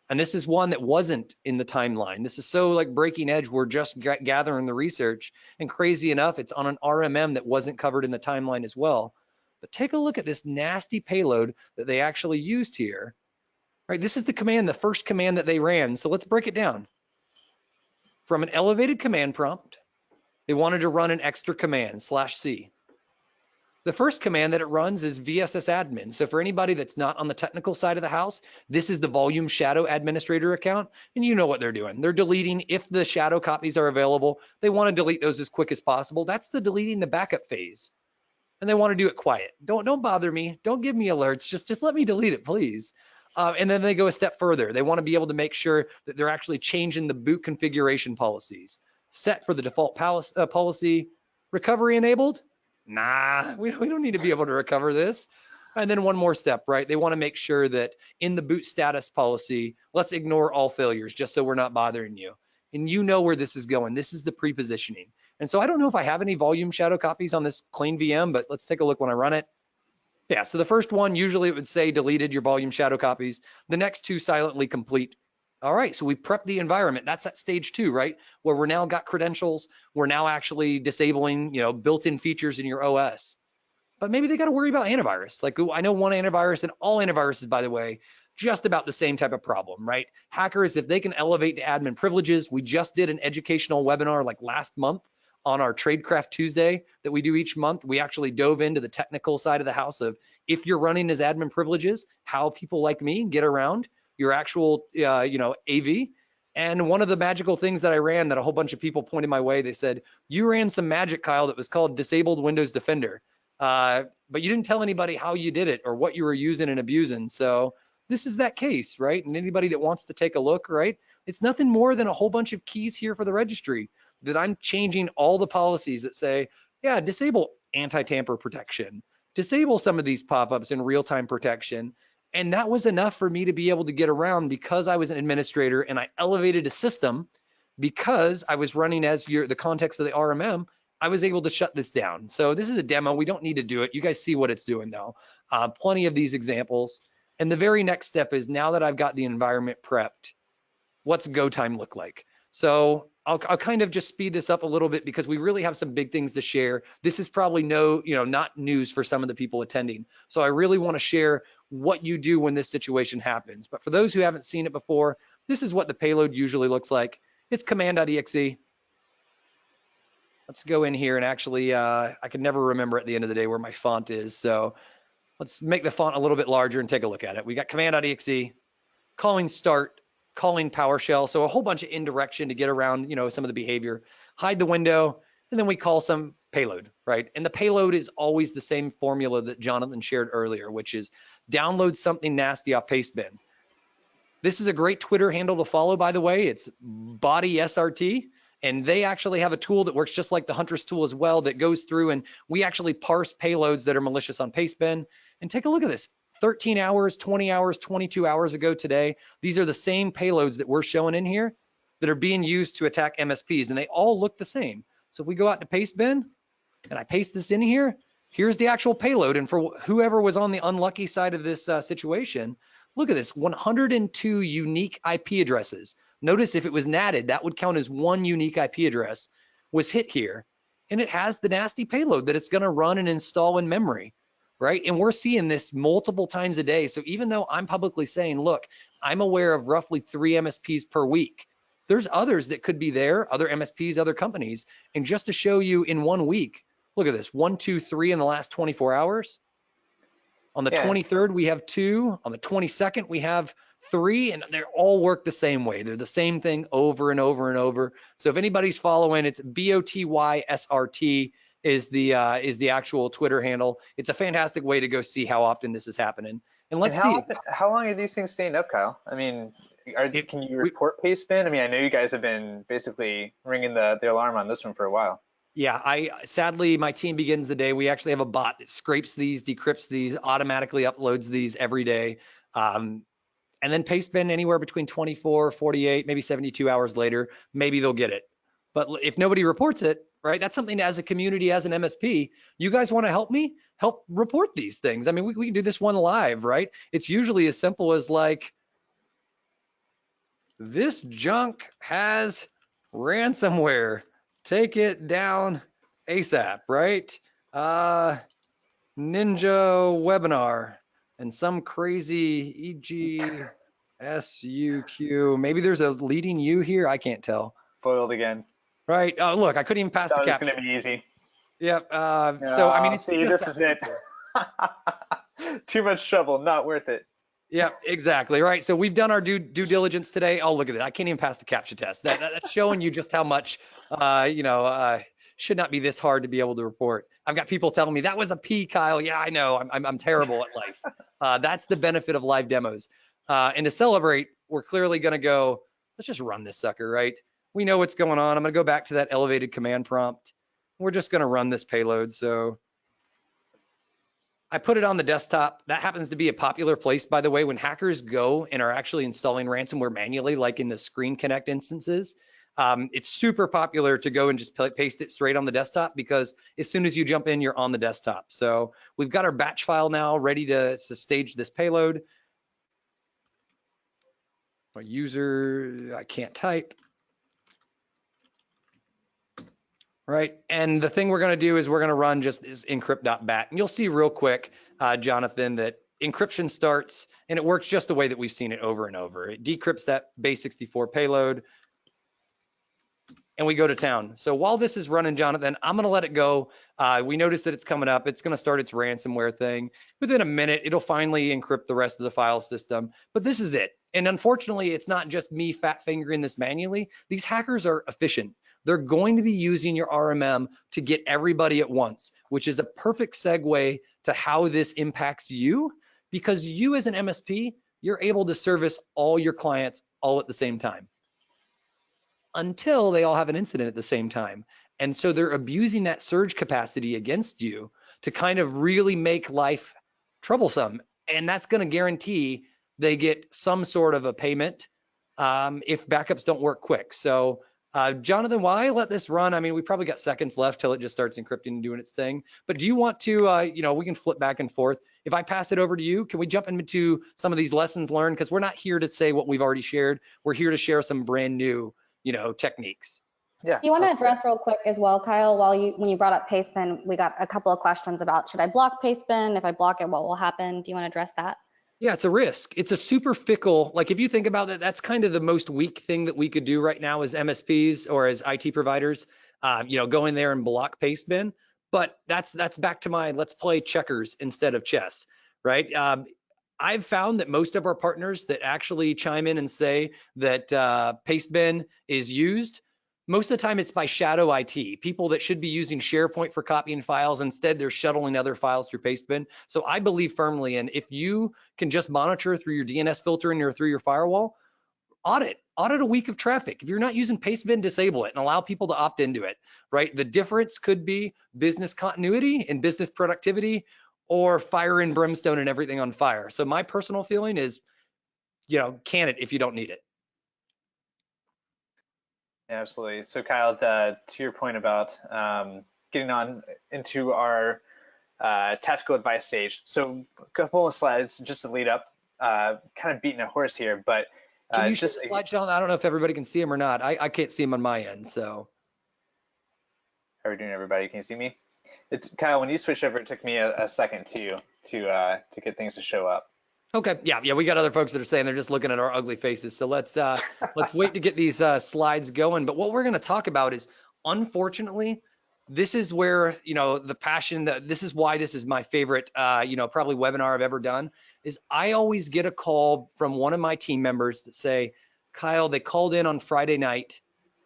And this is one that wasn't in the timeline. This is so like breaking edge. We're just gathering the research, and crazy enough, it's on an RMM that wasn't covered in the timeline as well. But take a look at this nasty payload that they actually used here. All right, this is the command, the first command that they ran. So let's break it down. From an elevated command prompt, they wanted to run an extra command /C. The first command that it runs is VSS Admin. So for anybody that's not on the technical side of the house, this is the volume shadow administrator account, and you know what they're doing. They're deleting, if the shadow copies are available, they want to delete those as quick as possible. That's the deleting the backup phase. And they want to do it quiet. Don't bother me. Don't give me alerts. Just let me delete it, please. And then they go a step further. They want to be able to make sure that they're actually changing the boot configuration policies. Set for the default policy, recovery enabled. Nah, we don't need to be able to recover this. And then one more step, right? They want to make sure that in the boot status policy, let's ignore all failures just so we're not bothering you. And you know where this is going. This is the pre-positioning. And so I don't know if I have any volume shadow copies on this clean VM, but let's take a look when I run it. Yeah, so the first one, usually it would say deleted your volume shadow copies. The next two silently complete. All right, so we prep the environment. That's at stage 2, right? Where we're now got credentials. We're now actually disabling, built-in features in your OS. But maybe they got to worry about antivirus. Like I know one antivirus, and all antiviruses, by the way, just about the same type of problem, right? Hackers, if they can elevate to admin privileges, we just did an educational webinar like last month on our Tradecraft Tuesday that we do each month. We actually dove into the technical side of the house of if you're running as admin privileges, how people like me get around your actual, AV. And one of the magical things that I ran that a whole bunch of people pointed my way, they said, you ran some magic, Kyle, that was called Disabled Windows Defender. But you didn't tell anybody how you did it or what you were using and abusing. So this is that case, right? And anybody that wants to take a look, right? It's nothing more than a whole bunch of keys here for the registry that I'm changing all the policies that say, yeah, disable anti-tamper protection, disable some of these pop-ups in real-time protection. And that was enough for me to be able to get around because I was an administrator and I elevated a system because I was running as the context of the RMM. I was able to shut this down. So this is a demo. We don't need to do it. You guys see what it's doing though. Plenty of these examples. And the very next step is now that I've got the environment prepped, what's go time look like? So I'll kind of just speed this up a little bit because we really have some big things to share. This is probably not news for some of the people attending. So I really want to share what you do when this situation happens. But for those who haven't seen it before, this is what the payload usually looks like. It's command.exe. Let's go in here and actually, I can never remember at the end of the day where my font is. So let's make the font a little bit larger and take a look at it. We got command.exe, calling start, calling PowerShell. So a whole bunch of indirection to get around, some of the behavior, hide the window, and then we call some payload, right? And the payload is always the same formula that Jonathan shared earlier, which is download something nasty off Pastebin. This is a great Twitter handle to follow, by the way. It's body SRT. And they actually have a tool that works just like the Huntress tool as well that goes through and we actually parse payloads that are malicious on Pastebin. And take a look at this, 13 hours, 20 hours, 22 hours ago today. These are the same payloads that we're showing in here that are being used to attack MSPs and they all look the same. So if we go out to Pastebin and I paste this in here, here's the actual payload. And for whoever was on the unlucky side of this situation, look at this, 102 unique IP addresses. Notice if it was natted, that would count as one unique IP address was hit here. And it has the nasty payload that it's going to run and install in memory, right? And we're seeing this multiple times a day. So even though I'm publicly saying, look, I'm aware of roughly 3 MSPs per week, there's others that could be there, other MSPs, other companies. And just to show you in 1 week, look at this, 1, 2, 3 in the last 24 hours. On the 23rd, we have 2. On the 22nd, we have 3, and they all work the same way. They're the same thing over and over and over. So if anybody's following, it's BOTYSRT is the actual Twitter handle. It's a fantastic way to go see how often this is happening. And let's see. How long are these things staying up, Kyle? I mean, can you report Pastebin? I mean, I know you guys have been basically ringing the alarm on this one for a while. Yeah, sadly, my team begins the day. We actually have a bot that scrapes these, decrypts these, automatically uploads these every day. And then Pastebin anywhere between 24, 48, maybe 72 hours later, maybe they'll get it. But if nobody reports it, right, that's something as a community, as an MSP, you guys want to help me? Help report these things. I mean, we can do this one live, right? It's usually as simple as like, this junk has ransomware. Take it down ASAP, right? Ninja webinar. And some crazy EGSUQ. Maybe there's a leading U here. I can't tell. Foiled again. Right. Oh, look, I couldn't even pass the caption. It's going to be easy. Yep. So, I mean, see, this is it. Too much trouble. Not worth it. Yep, exactly. Right. So we've done our due diligence today. Oh, look at it. I can't even pass the captcha test. That's showing you just how much, should not be this hard to be able to report. I've got people telling me that was a P, Kyle. Yeah, I know. I'm terrible at life. That's the benefit of live demos. And to celebrate, we're clearly going to go, let's just run this sucker, right? We know what's going on. I'm going to go back to that elevated command prompt. We're just going to run this payload. So I put it on the desktop. That happens to be a popular place, by the way, when hackers go and are actually installing ransomware manually, like in the Screen Connect instances. It's super popular to go and just paste it straight on the desktop, because as soon as you jump in, you're on the desktop. So we've got our batch file now ready to stage this payload. My user, I can't type. Right, and the thing we're going to do is we're going to run just is encrypt.bat, and you'll see real quick, Jonathan, that encryption starts, and it works just the way that we've seen it over and over. It decrypts that base64 payload, and we go to town. So while this is running, Jonathan, I'm going to let it go. We notice that it's coming up. It's going to start its ransomware thing. Within a minute, it'll finally encrypt the rest of the file system. But this is it. And unfortunately, it's not just me fat fingering this manually. These hackers are efficient. They're going to be using your RMM to get everybody at once, which is a perfect segue to how this impacts you, because you as an MSP, you're able to service all your clients all at the same time, until they all have an incident at the same time. And so they're abusing that surge capacity against you to kind of really make life troublesome. And that's going to guarantee they get some sort of a payment if backups don't work quick. So Jonathan, while I let this run, I mean, we probably got seconds left till it just starts encrypting and doing its thing. But do you want to, you know, we can flip back and forth. If I pass it over to you, can we jump into some of these lessons learned? Because we're not here to say what we've already shared. We're here to share some brand new, you know, techniques. Yeah. You want to address real quick as well, Kyle, when you brought up pastebin, we got a couple of questions about, should I block pastebin? If I block it, what will happen? Do you want to address that? Yeah, it's a risk. It's a super fickle, like if you think about it, that's kind of the most weak thing that we could do right now as MSPs or as IT providers, you know, go in there and block pastebin. But that's back to my let's play checkers instead of chess, right? I've found that most of our partners that actually chime in and say that pastebin is used, most of the time it's by shadow IT, people that should be using SharePoint for copying files. Instead, they're shuttling other files through pastebin. So I believe firmly in, if you can just monitor through your DNS filtering or through your firewall, audit a week of traffic. If you're not using pastebin, disable it and allow people to opt into it, right? The difference could be business continuity and business productivity, or fire and brimstone and everything on fire. So my personal feeling is, you know, can it if you don't need it. Yeah, absolutely. So Kyle, to your point about getting on into our tactical advice stage. So a couple of slides just to lead up, kind of beating a horse here, but can you just share the slide, John? I don't know if everybody can see him or not. I can't see him on my end, so. How are we doing, everybody? Can you see me? Kyle, when you switched over, it took me a second to get things to show up. Okay, yeah, we got other folks that are saying they're just looking at our ugly faces. So let's wait to get these slides going. But what we're going to talk about is, unfortunately, this is where, you know, the passion, this is why this is my favorite, you know, probably webinar I've ever done, is I always get a call from one of my team members that say, Kyle, they called in on Friday night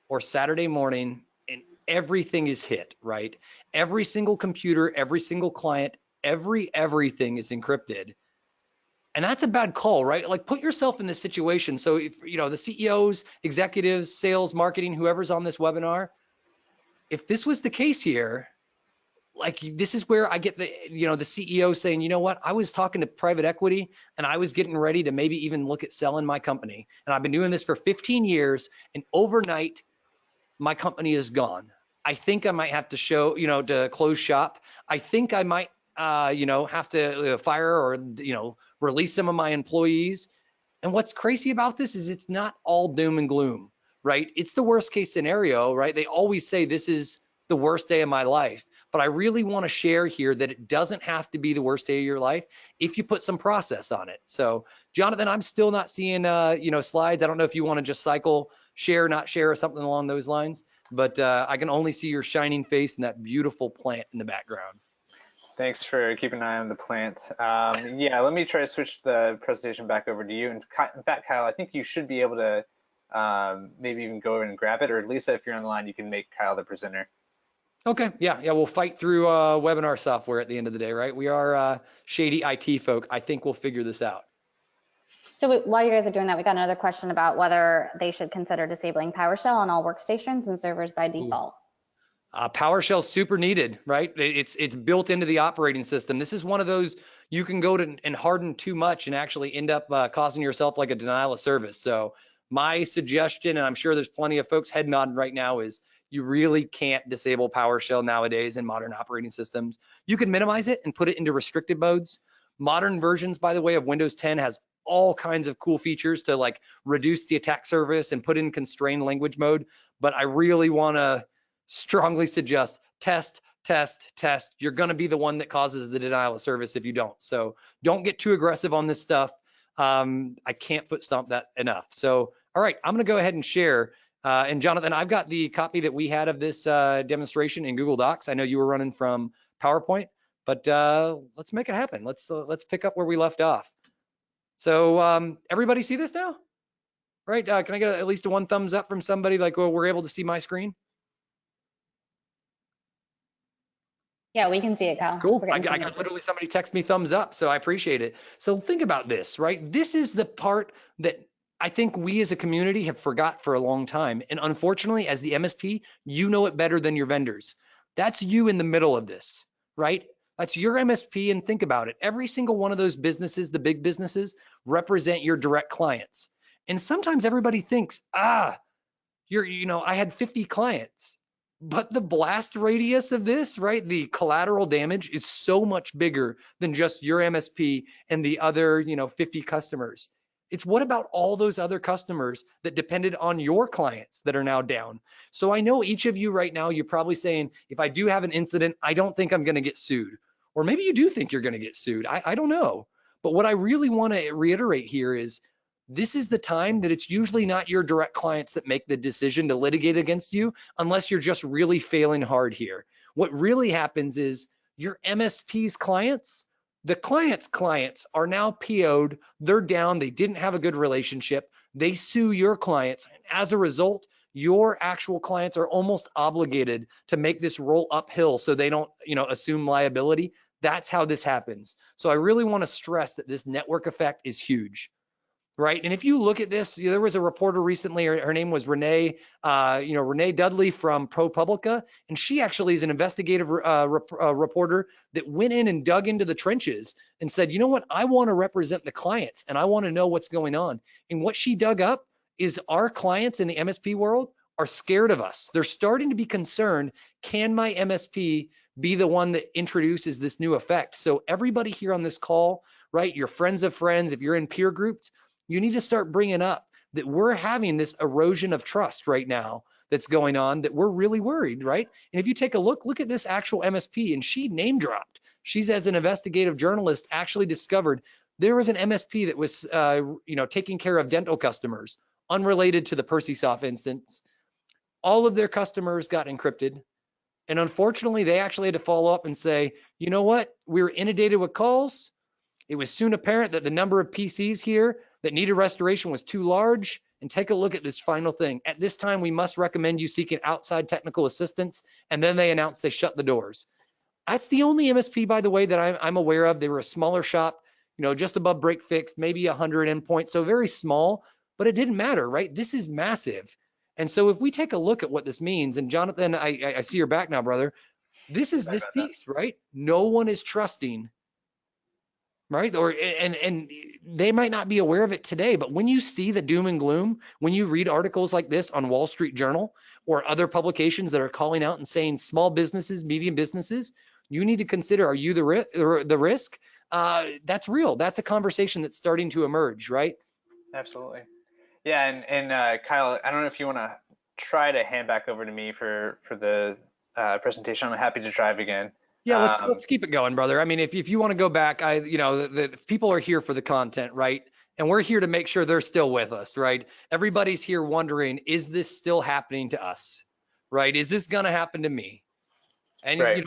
or Saturday morning and everything is hit, right? Every single computer, every single client, everything is encrypted. And that's a bad call, right? Like, put yourself in this situation. So if, you know, the CEOs, executives, sales, marketing, whoever's on this webinar, if this was the case here, like, this is where I get the, you know, the CEO saying, you know what, I was talking to private equity and I was getting ready to maybe even look at selling my company. And I've been doing this for 15 years and overnight, my company is gone. I think I might have to show, you know, to close shop. I think I might, you know, have to fire or, you know, release some of my employees. And what's crazy about this is it's not all doom and gloom, right? It's the worst case scenario, right? They always say this is the worst day of my life, but I really want to share here that it doesn't have to be the worst day of your life if you put some process on it. So Jonathan, I'm still not seeing, you know, slides. I don't know if you want to just cycle share, not share, or something along those lines, but I can only see your shining face and that beautiful plant in the background. Thanks for keeping an eye on the plant. Yeah, let me try to switch the presentation back over to you. And in fact, Kyle, I think you should be able to maybe even go over and grab it, or Lisa, if you're on the line, you can make Kyle the presenter. Okay, yeah, we'll fight through webinar software at the end of the day, right? We are shady IT folk. I think we'll figure this out. So while you guys are doing that, we got another question about whether they should consider disabling PowerShell on all workstations and servers by default. PowerShell super needed, right? It's built into the operating system. This is one of those you can go to and harden too much and actually end up causing yourself like a denial of service. So my suggestion, and I'm sure there's plenty of folks head nodding right now, is you really can't disable PowerShell nowadays in modern operating systems. You can minimize it and put it into restricted modes. Modern versions, by the way, of Windows 10 has all kinds of cool features to like reduce the attack surface and put in constrained language mode. But I really want to strongly suggest test. You're going to be the one that causes the denial of service if you don't. So don't get too aggressive on this stuff. I can't foot stomp that enough. So, all right, I'm going to go ahead and share. And Jonathan, I've got the copy that we had of this demonstration in Google Docs. I know you were running from PowerPoint, but let's make it happen. Let's pick up where we left off. So everybody see this now? Right? Can I get at least a one thumbs up from somebody like, well, we're able to see my screen? Yeah, we can see it, Kyle. Cool. I got literally somebody text me thumbs up, so I appreciate it. So think about this, right? This is the part that I think we as a community have forgot for a long time. And unfortunately, as the MSP, you know it better than your vendors. That's you in the middle of this, right? That's your MSP, and think about it. Every single one of those businesses, the big businesses, represent your direct clients. And sometimes everybody thinks, I had 50 clients. But the blast radius of this, right, the collateral damage is so much bigger than just your MSP and the other, 50 customers. It's what about all those other customers that depended on your clients that are now down? So I know each of you right now, you're probably saying, if I do have an incident, I don't think I'm going to get sued. Or maybe you do think you're going to get sued. I don't know. But what I really want to reiterate here is this is the time that it's usually not your direct clients that make the decision to litigate against you unless you're just really failing hard here. What really happens is your MSP's clients, the client's clients are now PO'd, they're down, they didn't have a good relationship, they sue your clients, and as a result, your actual clients are almost obligated to make this roll uphill so they don't, assume liability. That's how this happens. So I really want to stress that this network effect is huge. Right. And if you look at this, there was a reporter recently, her name was Renee Dudley from ProPublica, and she actually is an investigative reporter that went in and dug into the trenches and said, you know what, I want to represent the clients and I want to know what's going on. And what she dug up is our clients in the MSP world are scared of us. They're starting to be concerned, can my MSP be the one that introduces this new effect? So everybody here on this call, right, your friends of friends, if you're in peer groups, you need to start bringing up that we're having this erosion of trust right now that's going on, that we're really worried, right? And if you take a look at this actual MSP, and she name dropped. She's, as an investigative journalist, actually discovered there was an MSP that was, taking care of dental customers, unrelated to the PercySoft instance. All of their customers got encrypted. And unfortunately, they actually had to follow up and say, you know what? We were inundated with calls. It was soon apparent that the number of PCs here that needed restoration was too large. And take a look at this final thing. At this time, we must recommend you seeking outside technical assistance. And then they announced they shut the doors. That's the only MSP, by the way, that I'm aware of. They were a smaller shop, just above break fix, maybe 100 endpoints, so very small, but it didn't matter, right? This is massive. And so if we take a look at what this means, and Jonathan, I see your back now, brother. This is this piece, right? No one is trusting, right? And they might not be aware of it today, but when you see the doom and gloom, when you read articles like this on Wall Street Journal or other publications that are calling out and saying small businesses, medium businesses, you need to consider, are you the risk? That's real. That's a conversation that's starting to emerge, right? Absolutely. Yeah, and Kyle, I don't know if you want to try to hand back over to me for the presentation. I'm happy to drive again. Yeah, let's keep it going, brother. I mean, if you want to go back, the people are here for the content, right? And we're here to make sure they're still with us, right? Everybody's here wondering, is this still happening to us, right? Is this going to happen to me? And, right.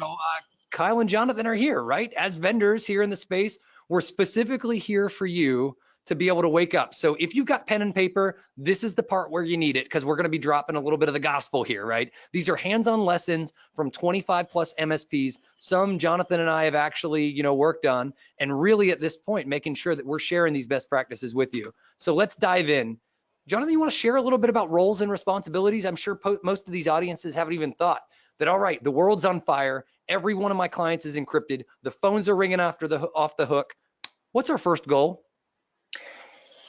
Kyle and Jonathan are here, right? As vendors here in the space, we're specifically here for you to be able to wake up. So if you've got pen and paper, this is the part where you need it, because we're going to be dropping a little bit of the gospel here, right? These are hands-on lessons from 25 plus MSPs. Some Jonathan and I have actually, worked on, and really at this point, making sure that we're sharing these best practices with you. So let's dive in. Jonathan, you want to share a little bit about roles and responsibilities? I'm sure most of these audiences haven't even thought, that, all right, the world's on fire. Every one of my clients is encrypted. The phones are ringing off the hook. What's our first goal?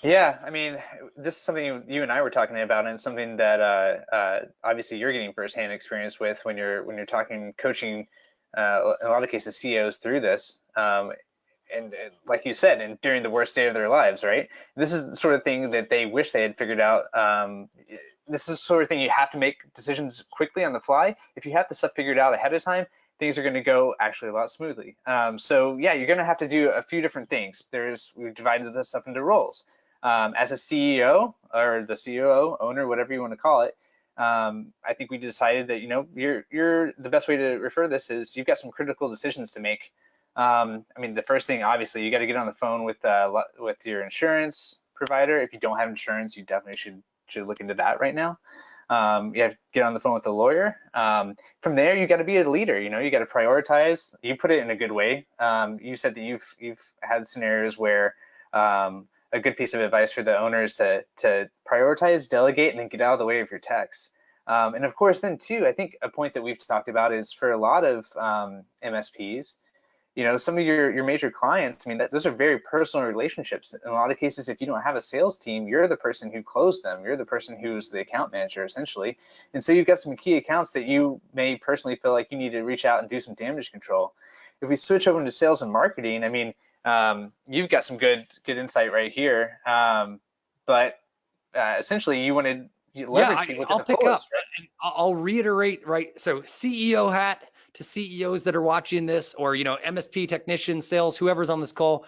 Yeah, I mean, this is something you and I were talking about, and something that obviously you're getting firsthand experience with when you're talking, coaching, in a lot of cases, CEOs through this. And like you said, and during the worst day of their lives, right? This is the sort of thing that they wish they had figured out. This is the sort of thing you have to make decisions quickly on the fly. If you have the stuff figured out ahead of time, things are going to go actually a lot smoothly. So yeah, you're going to have to do a few different things. We've divided this up into roles. As a CEO or the COO, owner, whatever you want to call it, I think we decided that, you're the best way to refer to this is you've got some critical decisions to make. I mean, the first thing, obviously, you got to get on the phone with your insurance provider. If you don't have insurance, you definitely should look into that right now. You have to get on the phone with the lawyer. From there, you got to be a leader. You got to prioritize. You put it in a good way. You said that you've had scenarios where a good piece of advice for the owners to prioritize, delegate, and then get out of the way of your techs. And of course, then too, I think a point that we've talked about is for a lot of MSPs, some of your major clients, I mean, those are very personal relationships. In a lot of cases, if you don't have a sales team, you're the person who closed them. You're the person who's the account manager, essentially. And so you've got some key accounts that you may personally feel like you need to reach out and do some damage control. If we switch over to sales and marketing, I mean, you've got some good insight right here. But essentially, you want to leverage people to the fullest, right? I'll reiterate, right? So CEO hat to CEOs that are watching this, or MSP technicians, sales, whoever's on this call,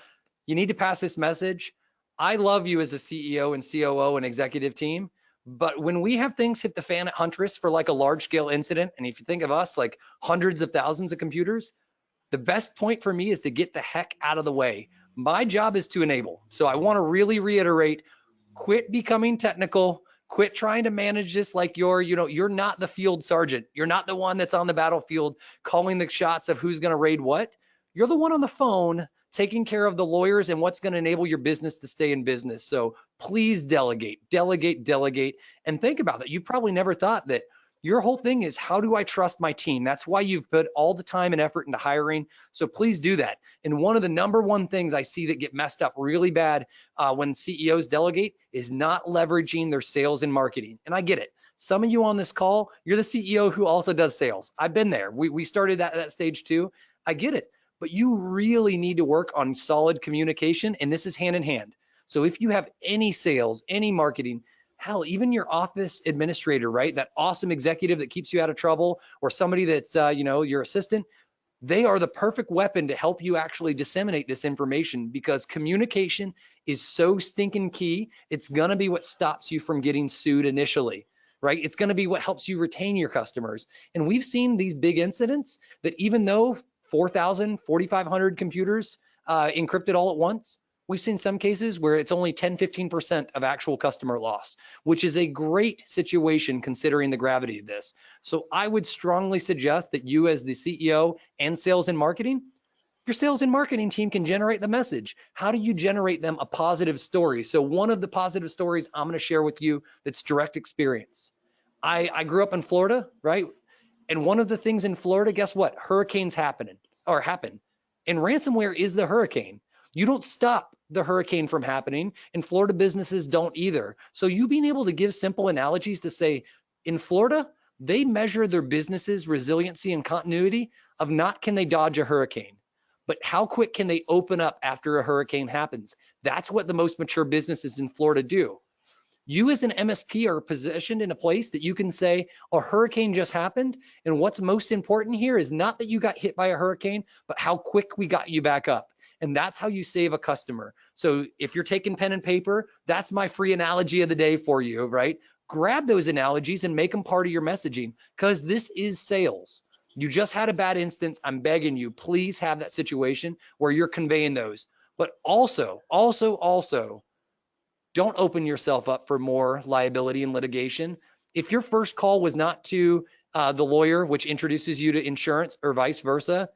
you need to pass this message. I love you as a CEO and COO and executive team, but when we have things hit the fan at Huntress for like a large scale incident, and if you think of us like hundreds of thousands of computers, the best point for me is to get the heck out of the way. My job is to enable. So I want to really reiterate, quit becoming technical. Quit trying to manage this like you're not the field sergeant. You're not the one that's on the battlefield calling the shots of who's going to raid what. You're the one on the phone taking care of the lawyers and what's going to enable your business to stay in business. So please delegate, delegate, delegate, and think about that. You probably never thought that your whole thing is, how do I trust my team? That's why you've put all the time and effort into hiring. So please do that. And one of the number one things I see that get messed up really bad when CEOs delegate is not leveraging their sales and marketing. And I get it. Some of you on this call, you're the CEO who also does sales. I've been there. We started that stage too. I get it. But you really need to work on solid communication, and this is hand in hand. So if you have any sales, any marketing, hell, even your office administrator, right? That awesome executive that keeps you out of trouble, or somebody that's, your assistant, they are the perfect weapon to help you actually disseminate this information, because communication is so stinking key. It's going to be what stops you from getting sued initially, right? It's going to be what helps you retain your customers. And we've seen these big incidents that even though 4,000, 4,500 computers encrypted all at once, we've seen some cases where it's only 10, 15% of actual customer loss, which is a great situation considering the gravity of this. So I would strongly suggest that you, as the CEO and sales and marketing, your sales and marketing team can generate the message. How do you generate them a positive story? So one of the positive stories I'm going to share with you that's direct experience. I grew up in Florida, right? And one of the things in Florida, guess what? Hurricanes happen. And ransomware is the hurricane. You don't stop the hurricane from happening, and Florida businesses don't either. So you being able to give simple analogies to say, in Florida, they measure their business's resiliency and continuity of not can they dodge a hurricane, but how quick can they open up after a hurricane happens. That's what the most mature businesses in Florida do. You as an MSP are positioned in a place that you can say a hurricane just happened, and what's most important here is not that you got hit by a hurricane, but how quick we got you back up. And that's how you save a customer. So if you're taking pen and paper, that's my free analogy of the day for you, right? Grab those analogies and make them part of your messaging, because this is sales. You just had a bad instance. I'm begging you, please have that situation where you're conveying those. But also, don't open yourself up for more liability and litigation. If your first call was not to the lawyer, which introduces you to insurance, or vice versa,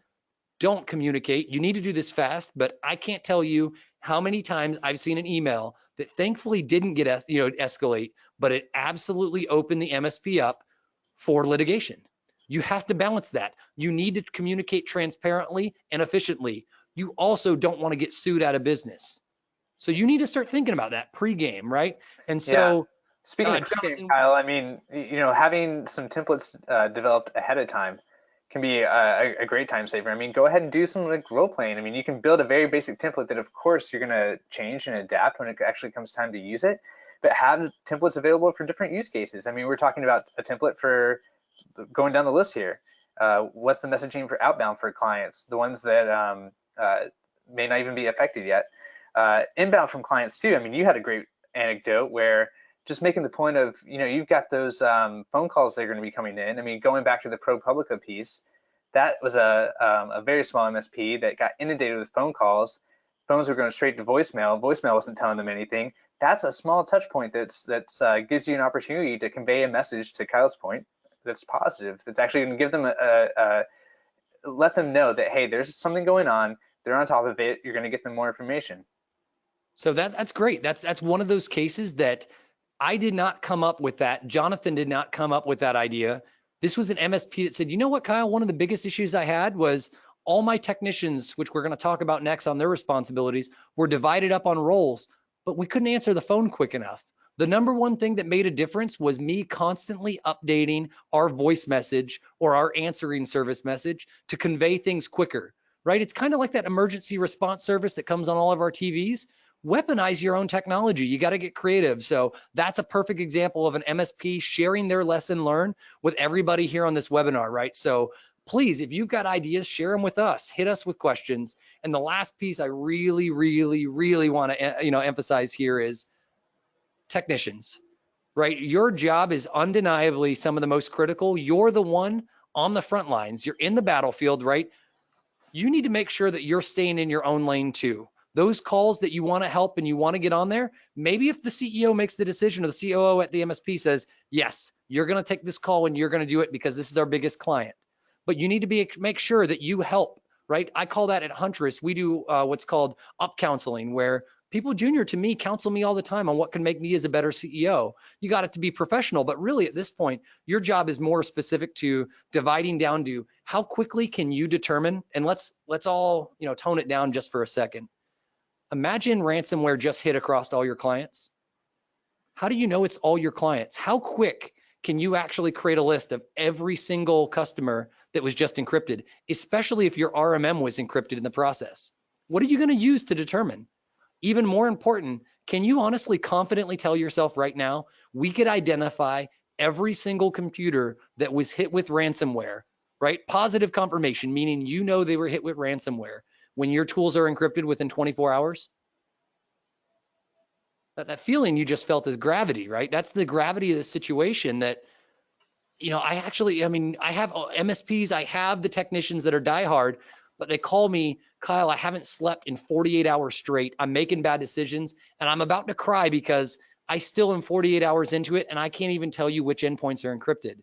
don't communicate. You need to do this fast, but I can't tell you how many times I've seen an email that thankfully didn't get escalate, but it absolutely opened the MSP up for litigation. You have to balance that. You need to communicate transparently and efficiently. You also don't want to get sued out of business. So you need to start thinking about that pregame, right? And Yeah. so, Speaking of pregame, Jonathan, Kyle, I mean, having some templates developed ahead of time can be a great time saver. I mean, go ahead and do some like role playing. I mean, you can build a very basic template that, of course, you're going to change and adapt when it actually comes time to use it, but have templates available for different use cases. I mean, we're talking about a template for going down the list here. What's the messaging for outbound for clients, the ones that may not even be affected yet? Inbound from clients too. I mean, you had a great anecdote where just making the point of, you've got those phone calls that are going to be coming in. I mean, going back to the ProPublica piece, that was a very small MSP that got inundated with phone calls. Phones were going straight to voicemail. Voicemail wasn't telling them anything. That's a small touch point that's gives you an opportunity to convey a message, to Kyle's point, that's positive. That's actually going to give them let them know that, hey, there's something going on. They're on top of it. You're going to get them more information. So that's great. That's one of those cases that I did not come up with that. Jonathan did not come up with that idea. This was an MSP that said, you know what, Kyle, one of the biggest issues I had was all my technicians, which we're going to talk about next on their responsibilities, were divided up on roles, but we couldn't answer the phone quick enough. The number one thing that made a difference was me constantly updating our voice message or our answering service message to convey things quicker, right? It's kind of like that emergency response service that comes on all of our TVs. Weaponize your own technology. You got to get creative. So that's a perfect example of an MSP sharing their lesson learned with everybody here on this webinar, right? So please, if you've got ideas, share them with us. Hit us with questions. And the last piece I really, really, really want to emphasize here is technicians, right? Your job is undeniably some of the most critical. You're the one on the front lines. You're in the battlefield, right? You need to make sure that you're staying in your own lane too. Those calls that you want to help and you want to get on there, maybe if the CEO makes the decision or the COO at the MSP says, yes, you're going to take this call and you're going to do it because this is our biggest client. But you need to make sure that you help, right? I call that at Huntress. We do what's called up counseling, where people junior to me counsel me all the time on what can make me as a better CEO. You got it to be professional, but really at this point, your job is more specific to dividing down to how quickly can you determine, and let's all tone it down just for a second. Imagine ransomware just hit across all your clients. How do you know it's all your clients? How quick can you actually create a list of every single customer that was just encrypted, especially if your RMM was encrypted in the process? What are you going to use to determine? Even more important, can you honestly confidently tell yourself right now, we could identify every single computer that was hit with ransomware, right? Positive confirmation, meaning they were hit with ransomware when your tools are encrypted within 24 hours? That feeling you just felt is gravity, right? That's the gravity of the situation that, I have MSPs, I have the technicians that are diehard, but they call me, Kyle, I haven't slept in 48 hours straight. I'm making bad decisions and I'm about to cry because I still am 48 hours into it and I can't even tell you which endpoints are encrypted.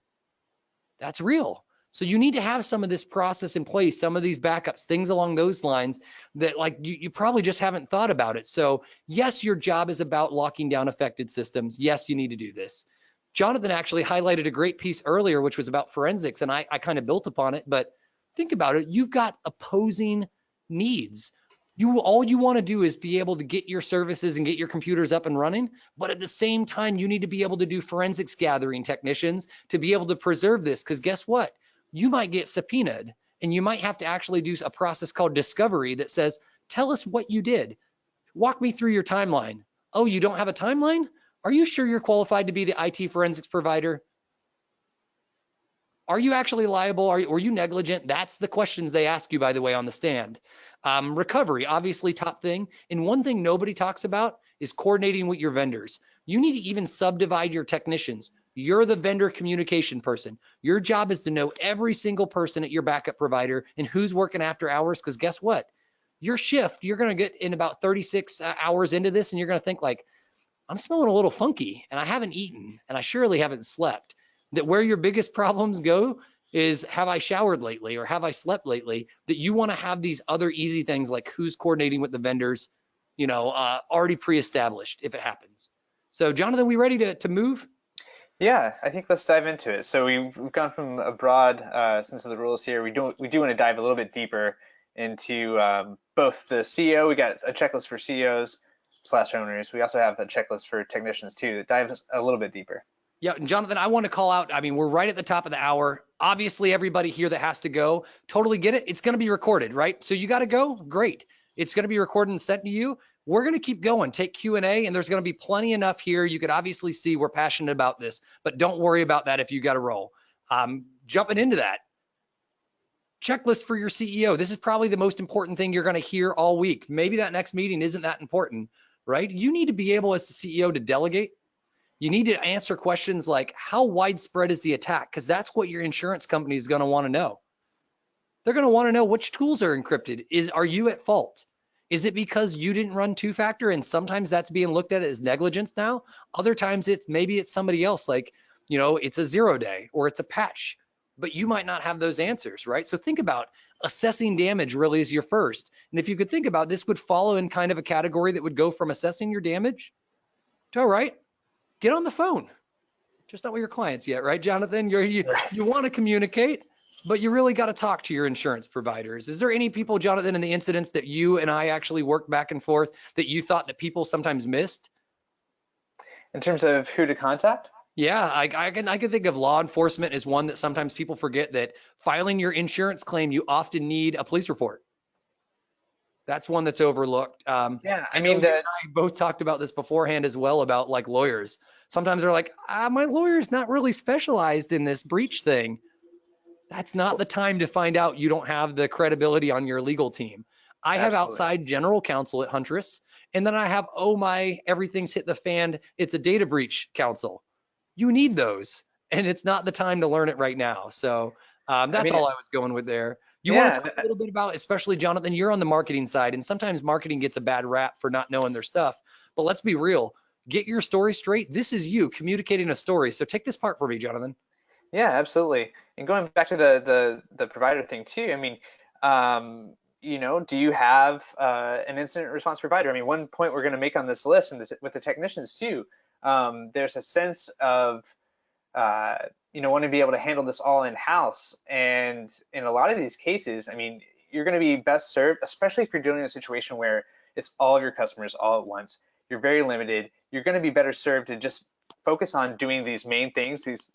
That's real. So you need to have some of this process in place, some of these backups, things along those lines that you probably just haven't thought about it. So yes, your job is about locking down affected systems. Yes, you need to do this. Jonathan actually highlighted a great piece earlier, which was about forensics, and I kind of built upon it, but think about it. You've got opposing needs. All you want to do is be able to get your services and get your computers up and running, but at the same time, you need to be able to do forensics gathering technicians to be able to preserve this, because guess what? You might get subpoenaed and you might have to actually do a process called discovery that says, tell us what you did. Walk me through your timeline. Oh, you don't have a timeline? Are you sure you're qualified to be the IT forensics provider? Are you actually liable? Were you negligent? That's the questions they ask you, by the way, on the stand. Recovery, obviously top thing. And one thing nobody talks about is coordinating with your vendors. You need to even subdivide your technicians. You're the vendor communication person. Your job is to know every single person at your backup provider and who's working after hours, because guess what? Your shift, you're going to get in about 36 hours into this and you're going to think like, I'm smelling a little funky and I haven't eaten and I surely haven't slept. That where your biggest problems go is, have I showered lately or have I slept lately? That you want to have these other easy things like who's coordinating with the vendors, already pre-established if it happens. So Jonathan, we ready to move? Yeah, I think let's dive into it. So we've gone from a broad sense of the rules here. We do want to dive a little bit deeper into both the CEO. We got a checklist for CEOs slash owners. We also have a checklist for technicians too that dives a little bit deeper. Yeah, and Jonathan, I want to call out, I mean, we're right at the top of the hour. Obviously, everybody here that has to go, totally get it. It's going to be recorded, right? So you got to go, great. It's going to be recorded and sent to you. We're going to keep going, take Q&A, and there's going to be plenty enough here. You could obviously see we're passionate about this, but don't worry about that if you got to roll. Jumping into that, checklist for your CEO. This is probably the most important thing you're going to hear all week. Maybe that next meeting isn't that important, right? You need to be able as the CEO to delegate. You need to answer questions like, how widespread is the attack? Because that's what your insurance company is going to want to know. They're going to want to know which tools are encrypted. Are you at fault? Is it because you didn't run two-factor? And sometimes that's being looked at as negligence now. Other times maybe it's somebody else, like, it's a 0-day or it's a patch, but you might not have those answers, right? So think about assessing damage really is your first. And if you could think about this would follow in kind of a category that would go from assessing your damage to, all right, get on the phone. Just not with your clients yet, right, Jonathan? You want to communicate, but you really got to talk to your insurance providers. Is there any people, Jonathan, in the incidents that you and I actually worked back and forth that you thought that people sometimes missed? In terms of who to contact? Yeah, I can think of law enforcement as one that sometimes people forget, that filing your insurance claim, you often need a police report. That's one that's overlooked. Yeah, I mean, you and I both talked about this beforehand as well, about like lawyers. Sometimes they're like, my lawyer's not really specialized in this breach thing. That's not the time to find out you don't have the credibility on your legal team. I have outside general counsel at Huntress, and then I have, everything's hit the fan, it's a data breach counsel. You need those, and it's not the time to learn it right now. So that's all I was going with there. You want to talk a little bit about, especially Jonathan, you're on the marketing side, and sometimes marketing gets a bad rap for not knowing their stuff. But let's be real. Get your story straight. This is you communicating a story. So take this part for me, Jonathan. Yeah, absolutely. And going back to the provider thing too, I mean, do you have an incident response provider? I mean, one point we're going to make on this list, and with the technicians too, there's a sense of want to be able to handle this all in-house. And in a lot of these cases, I mean, you're going to be best served, especially if you're dealing in a situation where it's all of your customers all at once. You're very limited. You're going to be better served to just focus on doing these main things, these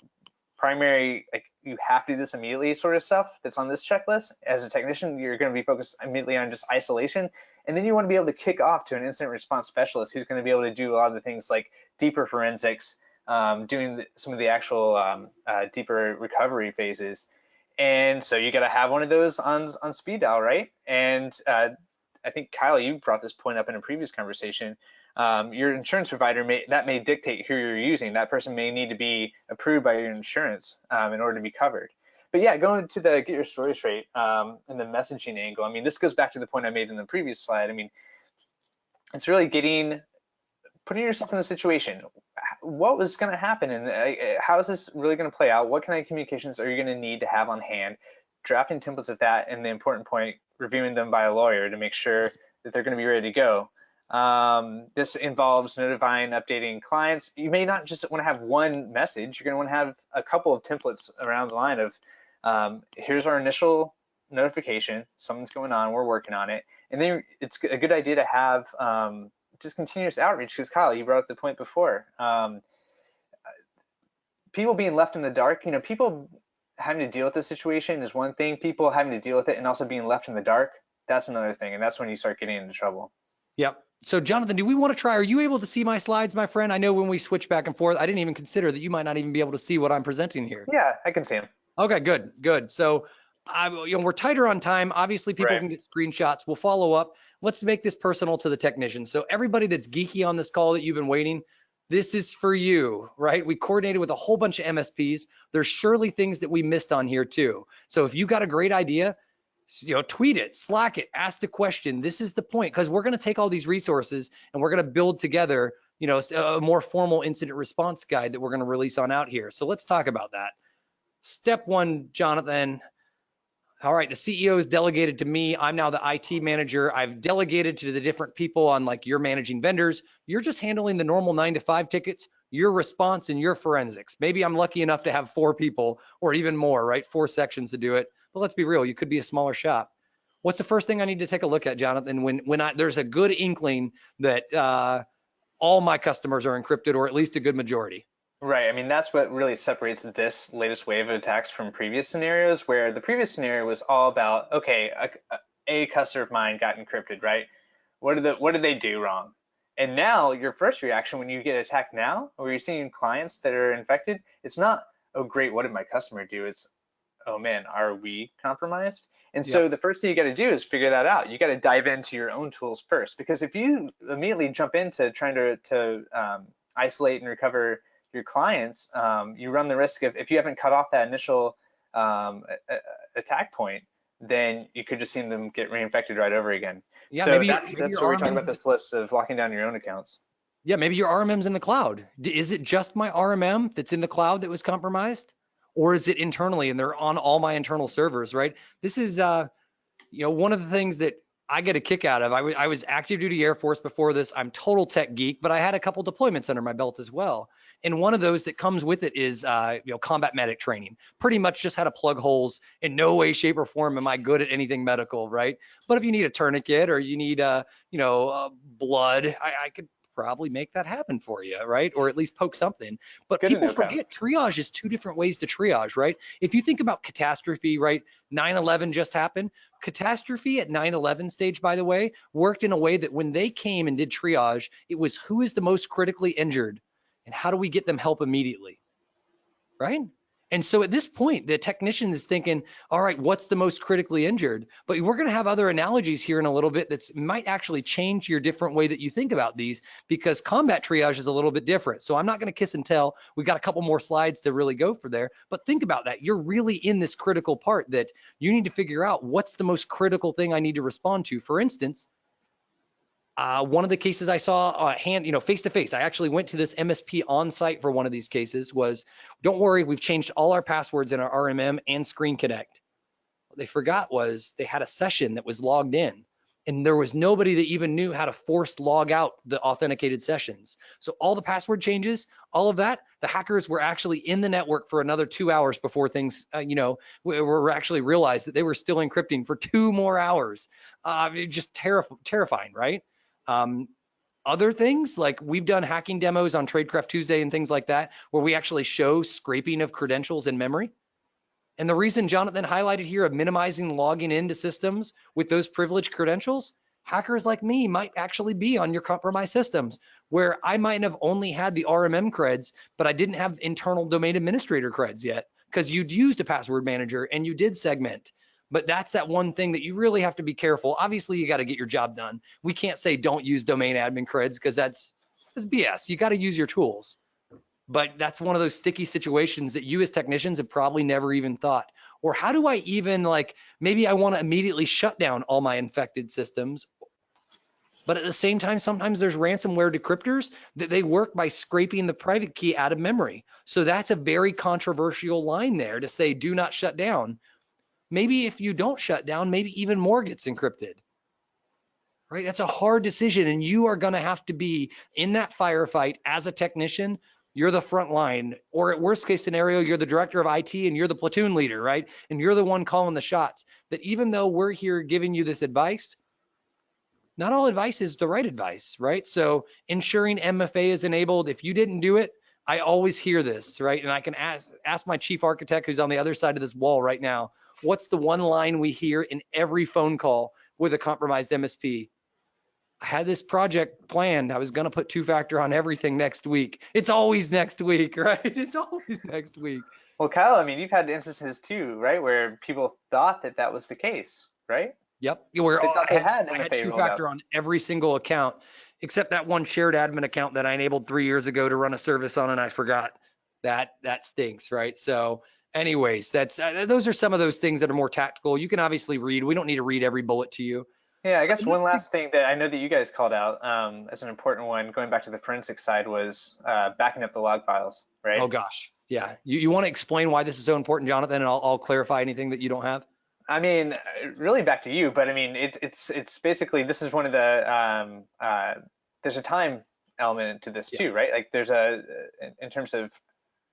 primary, like, you have to do this immediately sort of stuff that's on this checklist. As a technician, you're going to be focused immediately on just isolation. And then you want to be able to kick off to an incident response specialist who's going to be able to do a lot of the things like deeper forensics, doing some of the actual deeper recovery phases. And so you got to have one of those on speed dial, right? And I think, Kyle, you brought this point up in a previous conversation. Your insurance provider may dictate who you're using. That person may need to be approved by your insurance in order to be covered. But yeah, going to the get your story straight and the messaging angle, I mean, this goes back to the point I made in the previous slide. I mean, it's really putting yourself in the situation. What was going to happen, and how is this really going to play out? What kind of communications are you going to need to have on hand? Drafting templates of that, and the important point, reviewing them by a lawyer to make sure that they're going to be ready to go. This involves notifying, updating clients. You may not just want to have one message. You're going to want to have a couple of templates around the line of, here's our initial notification, something's going on, we're working on it. And then it's a good idea to have just continuous outreach, because Kyle, you brought up the point before. People being left in the dark, people having to deal with the situation is one thing. People having to deal with it and also being left in the dark, that's another thing. And that's when you start getting into trouble. Yep. So Jonathan, do we want to try, are you able to see my slides, my friend? I know when we switch back and forth, I didn't even consider that you might not even be able to see what I'm presenting here. Yeah, I can see them. Okay, good. So we're tighter on time. Obviously, people can get screenshots. We'll follow up. Let's make this personal to the technician. So everybody that's geeky on this call that you've been waiting, this is for you, right? We coordinated with a whole bunch of MSPs. There's surely things that we missed on here too. So if you got a great idea, tweet it, Slack it, ask the question. This is the point, because we're going to take all these resources and we're going to build together, a more formal incident response guide that we're going to release on out here. So let's talk about that. Step one, Jonathan. All right, the CEO is delegated to me. I'm now the IT manager. I've delegated to the different people on, like, you're managing vendors. You're just handling the normal 9 to 5 tickets. your response and your forensics. Maybe I'm lucky enough to have 4 people or even more, right? 4 sections to do it. But let's be real, you could be a smaller shop. What's the first thing I need to take a look at, Jonathan, when there's a good inkling that all my customers are encrypted, or at least a good majority? Right. I mean, that's what really separates this latest wave of attacks from previous scenarios, where the previous scenario was all about, okay, a customer of mine got encrypted, right? What did they do wrong? And now your first reaction when you get attacked now, or you're seeing clients that are infected, it's not, oh great, what did my customer do? It's, oh man, are we compromised? And Yep. so the first thing you got to do is figure that out. You got to dive into your own tools first, because if you immediately jump into trying to isolate and recover your clients, you run the risk of, if you haven't cut off that initial attack point, then you could just see them get reinfected right over again. Yeah, So maybe that's where we talk RMM's about this list of locking down your own accounts. Yeah, maybe your RMM's in the cloud. Is it just my RMM that's in the cloud that was compromised? Or is it internally and they're on all my internal servers, right? This is, one of the things that I get a kick out of. I was active duty Air Force before this. I'm total tech geek, but I had a couple deployments under my belt as well. And one of those that comes with it is, combat medic training. Pretty much just how to plug holes. In no way, shape, or form am I good at anything medical, right? But if you need a tourniquet or you need, blood, I could probably make that happen for you, right? Or at least poke something. But Good to people know, Kyle. forget triage is 2 different ways to triage, right? If you think about catastrophe, right? 9/11 just happened. Catastrophe at 9/11 stage, by the way, worked in a way that when they came and did triage, it was who is the most critically injured and how do we get them help immediately, right? And so at this point, the technician is thinking, all right, what's the most critically injured? But we're going to have other analogies here in a little bit that might actually change your different way that you think about these, because combat triage is a little bit different. So I'm not going to kiss and tell. We've got a couple more slides to really go for there. But think about that. You're really in this critical part that you need to figure out what's the most critical thing I need to respond to. For instance, one of the cases I saw face to face, I actually went to this MSP on site for one of these cases, was, don't worry, we've changed all our passwords in our RMM and Screen Connect. What they forgot was they had a session that was logged in, and there was nobody that even knew how to force log out the authenticated sessions. So all the password changes, all of that, the hackers were actually in the network for another 2 hours before things, were actually realized that they were still encrypting for 2 more hours. Just terrifying, right? Other things, like we've done hacking demos on Tradecraft Tuesday and things like that, where we actually show scraping of credentials in memory. And the reason Jonathan highlighted here of minimizing logging into systems with those privileged credentials, hackers like me might actually be on your compromised systems, where I might have only had the RMM creds, but I didn't have internal domain administrator creds yet, because you'd used a password manager and you did segment. But that's that one thing that you really have to be careful. Obviously, you got to get your job done. We can't say don't use domain admin creds, because that's BS. You got to use your tools. But that's one of those sticky situations that you as technicians have probably never even thought. Or how do I even, maybe I want to immediately shut down all my infected systems. But at the same time, sometimes there's ransomware decryptors that they work by scraping the private key out of memory. So that's a very controversial line there to say, do not shut down. Maybe if you don't shut down, maybe even more gets encrypted, right? That's a hard decision, and you are going to have to be in that firefight as a technician. You're the front line, or at worst case scenario, you're the director of IT and you're the platoon leader, right? And you're the one calling the shots. That even though we're here giving you this advice, not all advice is the right advice, right? So ensuring MFA is enabled. If you didn't do it, I always hear this, right? And I can ask my chief architect who's on the other side of this wall right now, what's the one line we hear in every phone call with a compromised MSP? I had this project planned. I was going to put 2-factor on everything next week. It's always next week, right? It's always next week. Well, Kyle, I mean, you've had instances too, right, where people thought that that was the case, right? Yep. Where They thought I they had had MFA rolled out. 2-factor on every single account, except that one shared admin account that I enabled 3 years ago to run a service on, and I forgot. That stinks, right? So anyways, those are some of those things that are more tactical. You can obviously read. We don't need to read every bullet to you. Yeah, I guess one last thing that I know that you guys called out as an important one, going back to the forensic side, was backing up the log files, right? Oh gosh, yeah. You want to explain why this is so important, Jonathan, and I'll clarify anything that you don't have. I mean, really back to you, but I mean, it's basically, this is one of the there's a time element to this Yeah. too, right? Like there's in terms of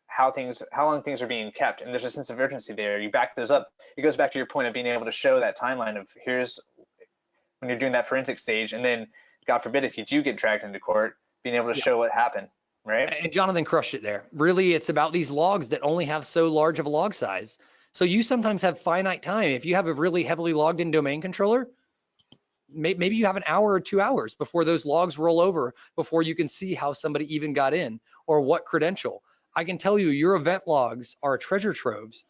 how long things are being kept, and there's a sense of urgency there. You back those up. It goes back to your point of being able to show that timeline of here's when you're doing that forensic stage, and then God forbid if you do get dragged into court, being able to show what happened, right? And Jonathan crushed it there. Really, it's about these logs that only have so large of a log size. So you sometimes have finite time. If you have a really heavily logged in domain controller, maybe you have an hour or 2 hours before those logs roll over, before you can see how somebody even got in or what credential. I can tell you your event logs are treasure troves,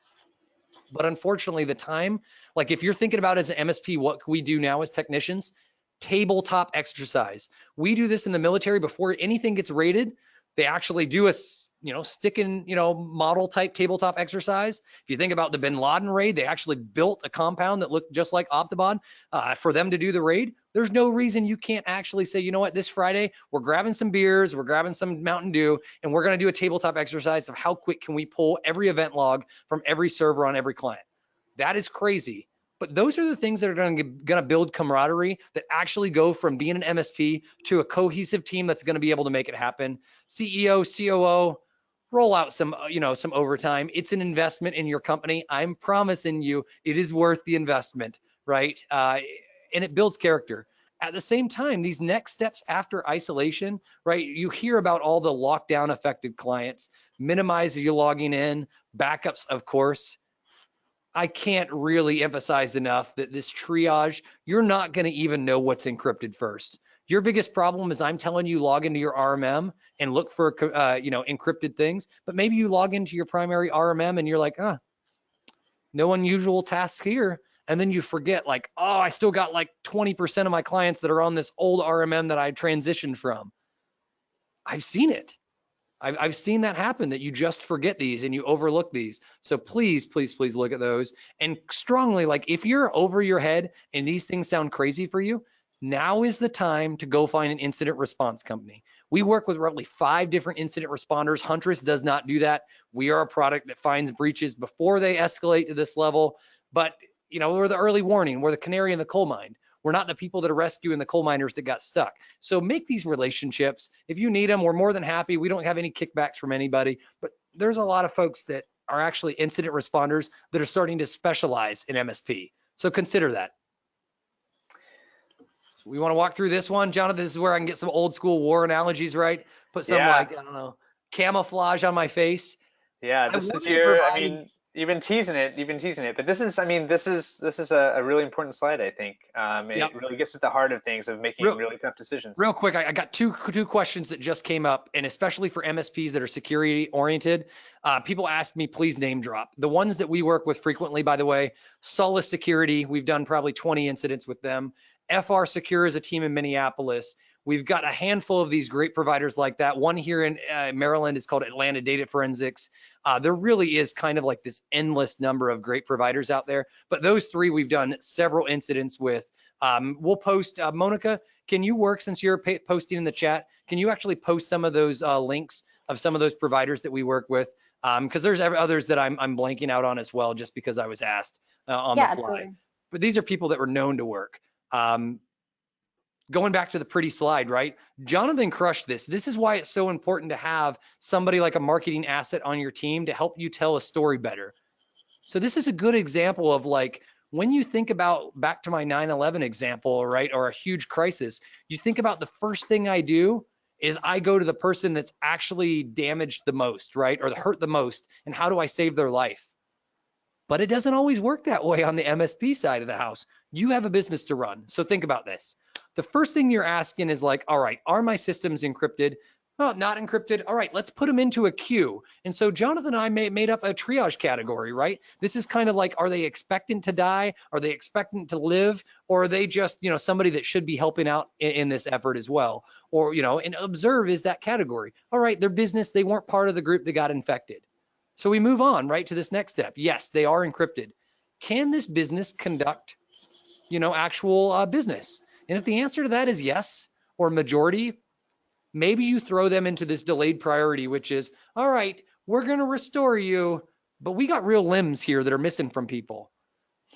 but unfortunately the time, like if you're thinking about as an MSP, what we do now as technicians, tabletop exercise. We do this in the military before anything gets rated. They actually do a, stick in, model type tabletop exercise. If you think about the Bin Laden raid, they actually built a compound that looked just like Optibon for them to do the raid. There's no reason you can't actually say, you know what, this Friday, we're grabbing some beers, we're grabbing some Mountain Dew, and we're going to do a tabletop exercise of how quick can we pull every event log from every server on every client. That is crazy. But those are the things that are going to build camaraderie that actually go from being an MSP to a cohesive team that's going to be able to make it happen. CEO, COO, roll out some, some overtime. It's an investment in your company. I'm promising you it is worth the investment, right? And it builds character. At the same time, these next steps after isolation, right? You hear about all the lockdown affected clients, minimize your logging in, backups, of course. I can't really emphasize enough that this triage, you're not going to even know what's encrypted first. Your biggest problem is I'm telling you log into your RMM and look for, encrypted things, but maybe you log into your primary RMM and you're like, no unusual tasks here. And then you forget like, oh, I still got like 20% of my clients that are on this old RMM that I transitioned from. I've seen it. I've seen that happen, that you just forget these and you overlook these. So please, please, please look at those. And strongly, like if you're over your head and these things sound crazy for you, now is the time to go find an incident response company. We work with roughly 5 different incident responders. Huntress does not do that. We are a product that finds breaches before they escalate to this level. But we're the early warning. We're the canary in the coal mine. We're not the people that are rescuing the coal miners that got stuck. So make these relationships. If you need them, we're more than happy. We don't have any kickbacks from anybody, but there's a lot of folks that are actually incident responders that are starting to specialize in MSP. So consider that. So we want to walk through this one. Jonathan, this is where I can get some old school war analogies, right? Put some camouflage on my face. Yeah, this is you've been teasing it, but this is a really important slide, I think. It really gets at the heart of things, of making really tough decisions. Real quick, I got two questions that just came up, and especially for MSPs that are security oriented, people asked me, please name drop. The ones that we work with frequently, by the way, Solus Security, we've done probably 20 incidents with them. FR Secure is a team in Minneapolis. We've got a handful of these great providers like that. One here in Maryland is called Atlanta Data Forensics. There really is kind of like this endless number of great providers out there, but those 3 we've done several incidents with. We'll post, Monica, can you work, since you're posting in the chat, can you actually post some of those links of some of those providers that we work with? Because there's others that I'm blanking out on as well, just because I was asked on the fly. Absolutely. But these are people that were known to work. Going back to the pretty slide, right? Jonathan crushed this. This is why it's so important to have somebody like a marketing asset on your team to help you tell a story better. So this is a good example of like, when you think about, back to my 9/11 example, right? Or a huge crisis, you think about the first thing I do is I go to the person that's actually damaged the most, right? Or hurt the most, and how do I save their life? But it doesn't always work that way on the MSP side of the house. You have a business to run. So think about this. The first thing you're asking is like, all right, are my systems encrypted? Oh, not encrypted. All right, let's put them into a queue. And so Jonathan and I made up a triage category, right? This is kind of like, are they expectant to die? Are they expectant to live? Or are they just, somebody that should be helping out in this effort as well? Or, and observe is that category. All right, their business, they weren't part of the group that got infected. So we move on, right, to this next step. Yes, they are encrypted. Can this business conduct, actual business? And if the answer to that is yes, or majority, maybe you throw them into this delayed priority, which is, all right, we're going to restore you, but we got real limbs here that are missing from people.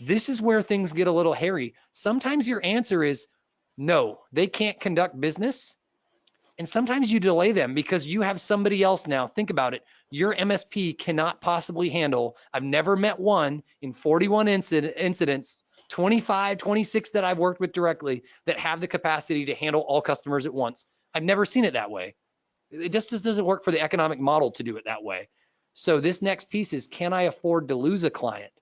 This is where things get a little hairy. Sometimes your answer is no, they can't conduct business. And sometimes you delay them because you have somebody else now. Think about it. Your MSP cannot possibly handle, I've never met one in 41 incidents, 25, 26 that I've worked with directly that have the capacity to handle all customers at once. I've never seen it that way. It just doesn't work for the economic model to do it that way. So this next piece is, can I afford to lose a client?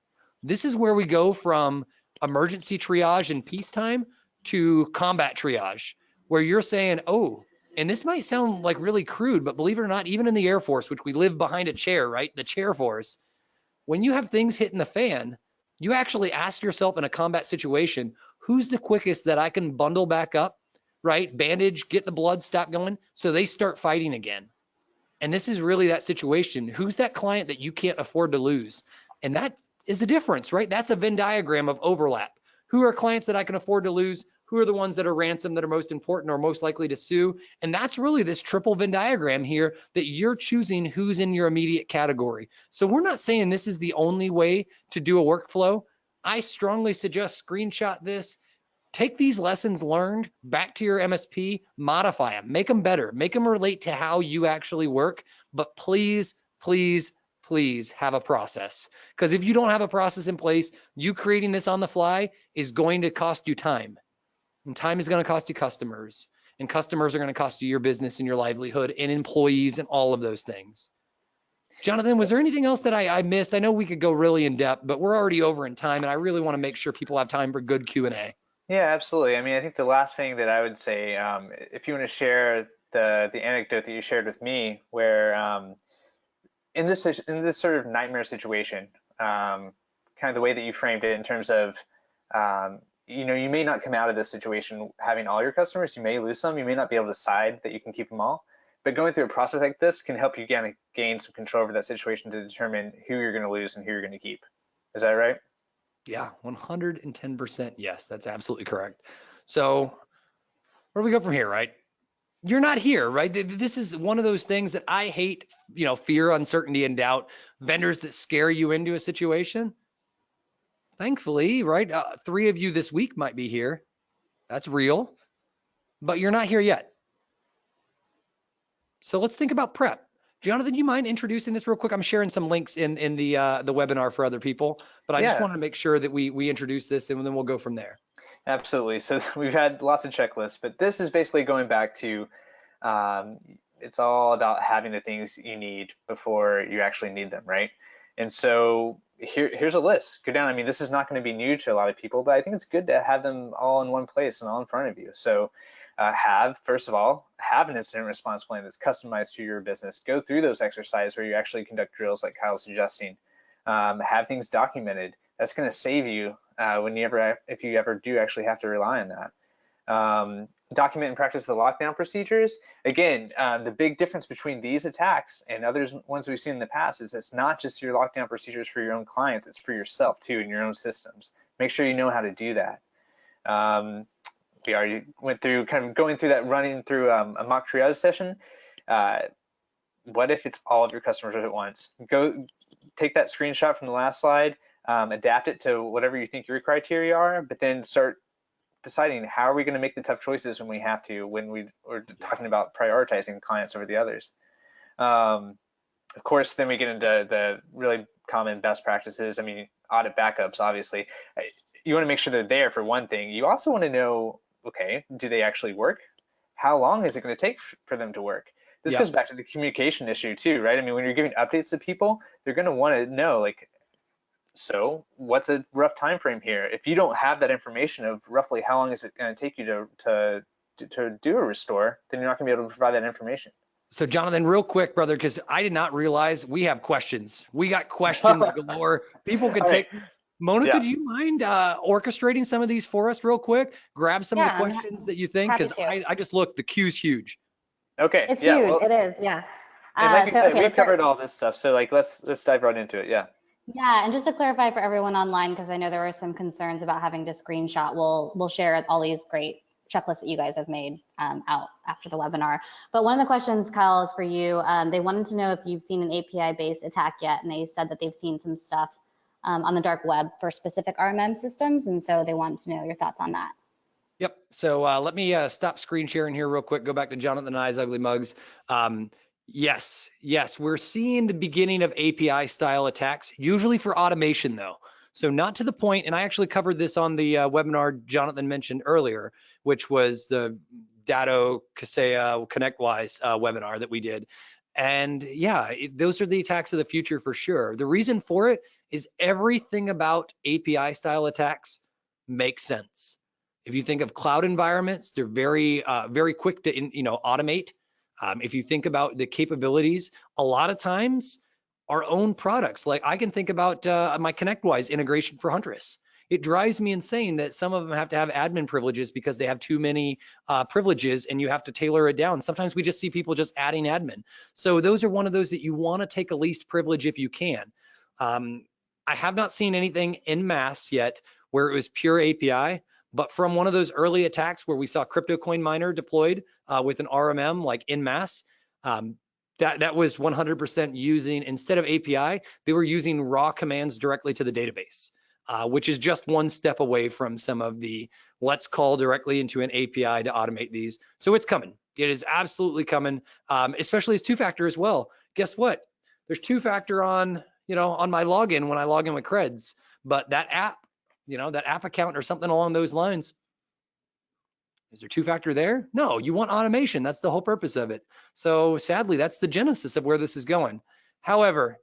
This is where we go from emergency triage in peacetime to combat triage, where you're saying, oh, and this might sound like really crude, but believe it or not, even in the Air Force, which we live behind a chair, right? The chair force, when you have things hitting the fan, you actually ask yourself in a combat situation, who's the quickest that I can bundle back up, right? Bandage, get the blood stop going, so they start fighting again. And this is really that situation. Who's that client that you can't afford to lose? And that is a difference, right? That's a Venn diagram of overlap. Who are clients that I can afford to lose? Who are the ones that are ransom that are most important or most likely to sue? And that's really this triple Venn diagram here that you're choosing who's in your immediate category. So we're not saying this is the only way to do a workflow. I strongly suggest screenshot this. Take these lessons learned back to your MSP, modify them, make them better, make them relate to how you actually work. But please, please, please have a process. Because if you don't have a process in place, you creating this on the fly is going to cost you time. And time is going to cost you customers. And customers are going to cost you your business and your livelihood and employees and all of those things. Jonathan, was there anything else that I missed? I know we could go really in depth, but we're already over in time, and I really want to make sure people have time for good Q&A. Yeah, absolutely. I mean, I think the last thing that I would say, if you want to share the anecdote that you shared with me, where in this sort of nightmare situation, kind of the way that you framed it in terms of, you know, you may not come out of this situation having all your customers. You may lose some. You may not be able to decide that you can keep them all. But going through a process like this can help you gain some control over that situation to determine who you're going to lose and who you're going to keep. Is that right? Yeah, 110% yes, that's absolutely correct. So where do we go from here, right? You're not here, right? This is one of those things that I hate, you know, fear, uncertainty, and doubt, vendors that scare you into a situation. Thankfully, right, 3 of you this week might be here. That's real, but you're not here yet. So let's think about prep. Jonathan, you mind introducing this real quick? I'm sharing some links in the webinar for other people, but I just want to make sure that we introduce this, and then we'll go from there. Absolutely. So we've had lots of checklists, but this is basically going back to, it's all about having the things you need before you actually need them, right? And so here's a list. Go down. I mean, this is not going to be new to a lot of people, but I think it's good to have them all in one place and all in front of you. So first of all, have an incident response plan that's customized to your business. Go through those exercises where you actually conduct drills like Kyle's suggesting. Have things documented. That's going to save you if you ever do actually have to rely on that. Document and practice the lockdown procedures. Again, the big difference between these attacks and ones we've seen in the past is it's not just your lockdown procedures for your own clients, it's for yourself too in your own systems. Make sure you know how to do that. We already went through going through that, running through a mock triage session. What if it's all of your customers at once? Go take that screenshot from the last slide, adapt it to whatever you think your criteria are, but then start deciding how are we going to make the tough choices when we have to, when we're talking about prioritizing clients over the others. Of course, then we get into the really common best practices. I mean, audit backups, obviously. You want to make sure they're there for one thing. You also want to know, okay, do they actually work? How long is it going to take for them to work? This comes back to the communication issue too, right? I mean, when you're giving updates to people, they're going to want to know, like, so what's a rough time frame here? If you don't have that information of roughly how long is it going to take you to do a restore, then you're not going to be able to provide that information. So Jonathan, real quick, brother, because I did not realize we have questions. We got questions galore. People can take. Right. Mona, do you mind orchestrating some of these for us real quick? Grab some of the questions that you think, because I just looked, the queue's huge. Okay. It's huge. Well, it is. Yeah. And like you said, we've covered all this stuff. So like, let's dive right into it. Yeah. Yeah, and just to clarify for everyone online, because I know there were some concerns about having to screenshot, we'll share all these great checklists that you guys have made out after the webinar. But one of the questions, Kyle, is for you. They wanted to know if you've seen an API-based attack yet, and they said that they've seen some stuff on the dark web for specific RMM systems, and so they want to know your thoughts on that. Yep. So let me stop screen sharing here real quick. Go back to Jonathan and I's ugly mugs. Yes, we're seeing the beginning of API style attacks, usually for automation though. So not to the point, and I actually covered this on the webinar Jonathan mentioned earlier, which was the Datto Kaseya ConnectWise webinar that we did. And yeah, those are the attacks of the future for sure. The reason for it is everything about API style attacks makes sense. If you think of cloud environments, they're very quick to automate. If you think about the capabilities, a lot of times our own products, like I can think about my ConnectWise integration for Huntress. It drives me insane that some of them have to have admin privileges because they have too many privileges and you have to tailor it down. Sometimes we just see people just adding admin. So those are one of those that you want to take a least privilege if you can. I have not seen anything en masse yet where it was pure API. But from one of those early attacks where we saw crypto coin miner deployed with an RMM like en masse, that was 100% using, instead of API, they were using raw commands directly to the database, which is just one step away from some of the let's call directly into an API to automate these. So it's coming. It is absolutely coming, especially as two-factor as well. Guess what? There's two-factor on my login when I log in with Creds, but that app, that app account or something along those lines, is there two-factor there? No, you want automation. That's the whole purpose of it. So sadly, that's the genesis of where this is going. However,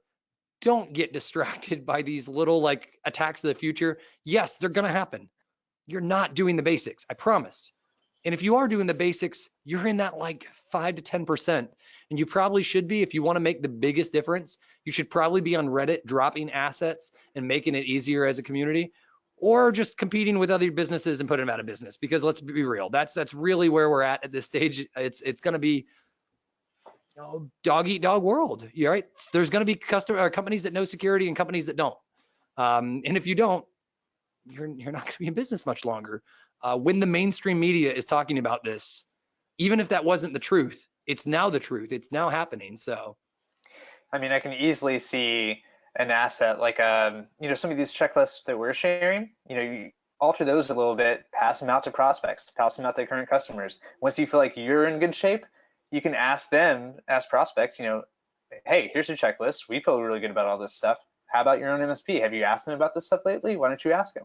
don't get distracted by these little like attacks of the future. Yes, they're going to happen. You're not doing the basics, I promise. And if you are doing the basics, you're in that like 5 to 10%. And you probably should be. If you want to make the biggest difference, you should probably be on Reddit dropping assets and making it easier as a community, or just competing with other businesses and putting them out of business. Because let's be real, that's really where we're at this stage. It's going to be dog eat dog world. You're right. There's going to be companies that know security and companies that don't. And if you don't, you're not going to be in business much longer. When the mainstream media is talking about this, even if that wasn't the truth, it's now the truth. It's now happening. So, I mean, I can easily see an asset like some of these checklists that we're sharing. You alter those a little bit, pass them out to prospects, pass them out to current customers. Once you feel like you're in good shape, you can ask prospects, hey, here's your checklist. We feel really good about all this stuff. How about your own MSP? Have you asked them about this stuff lately? Why don't you ask them?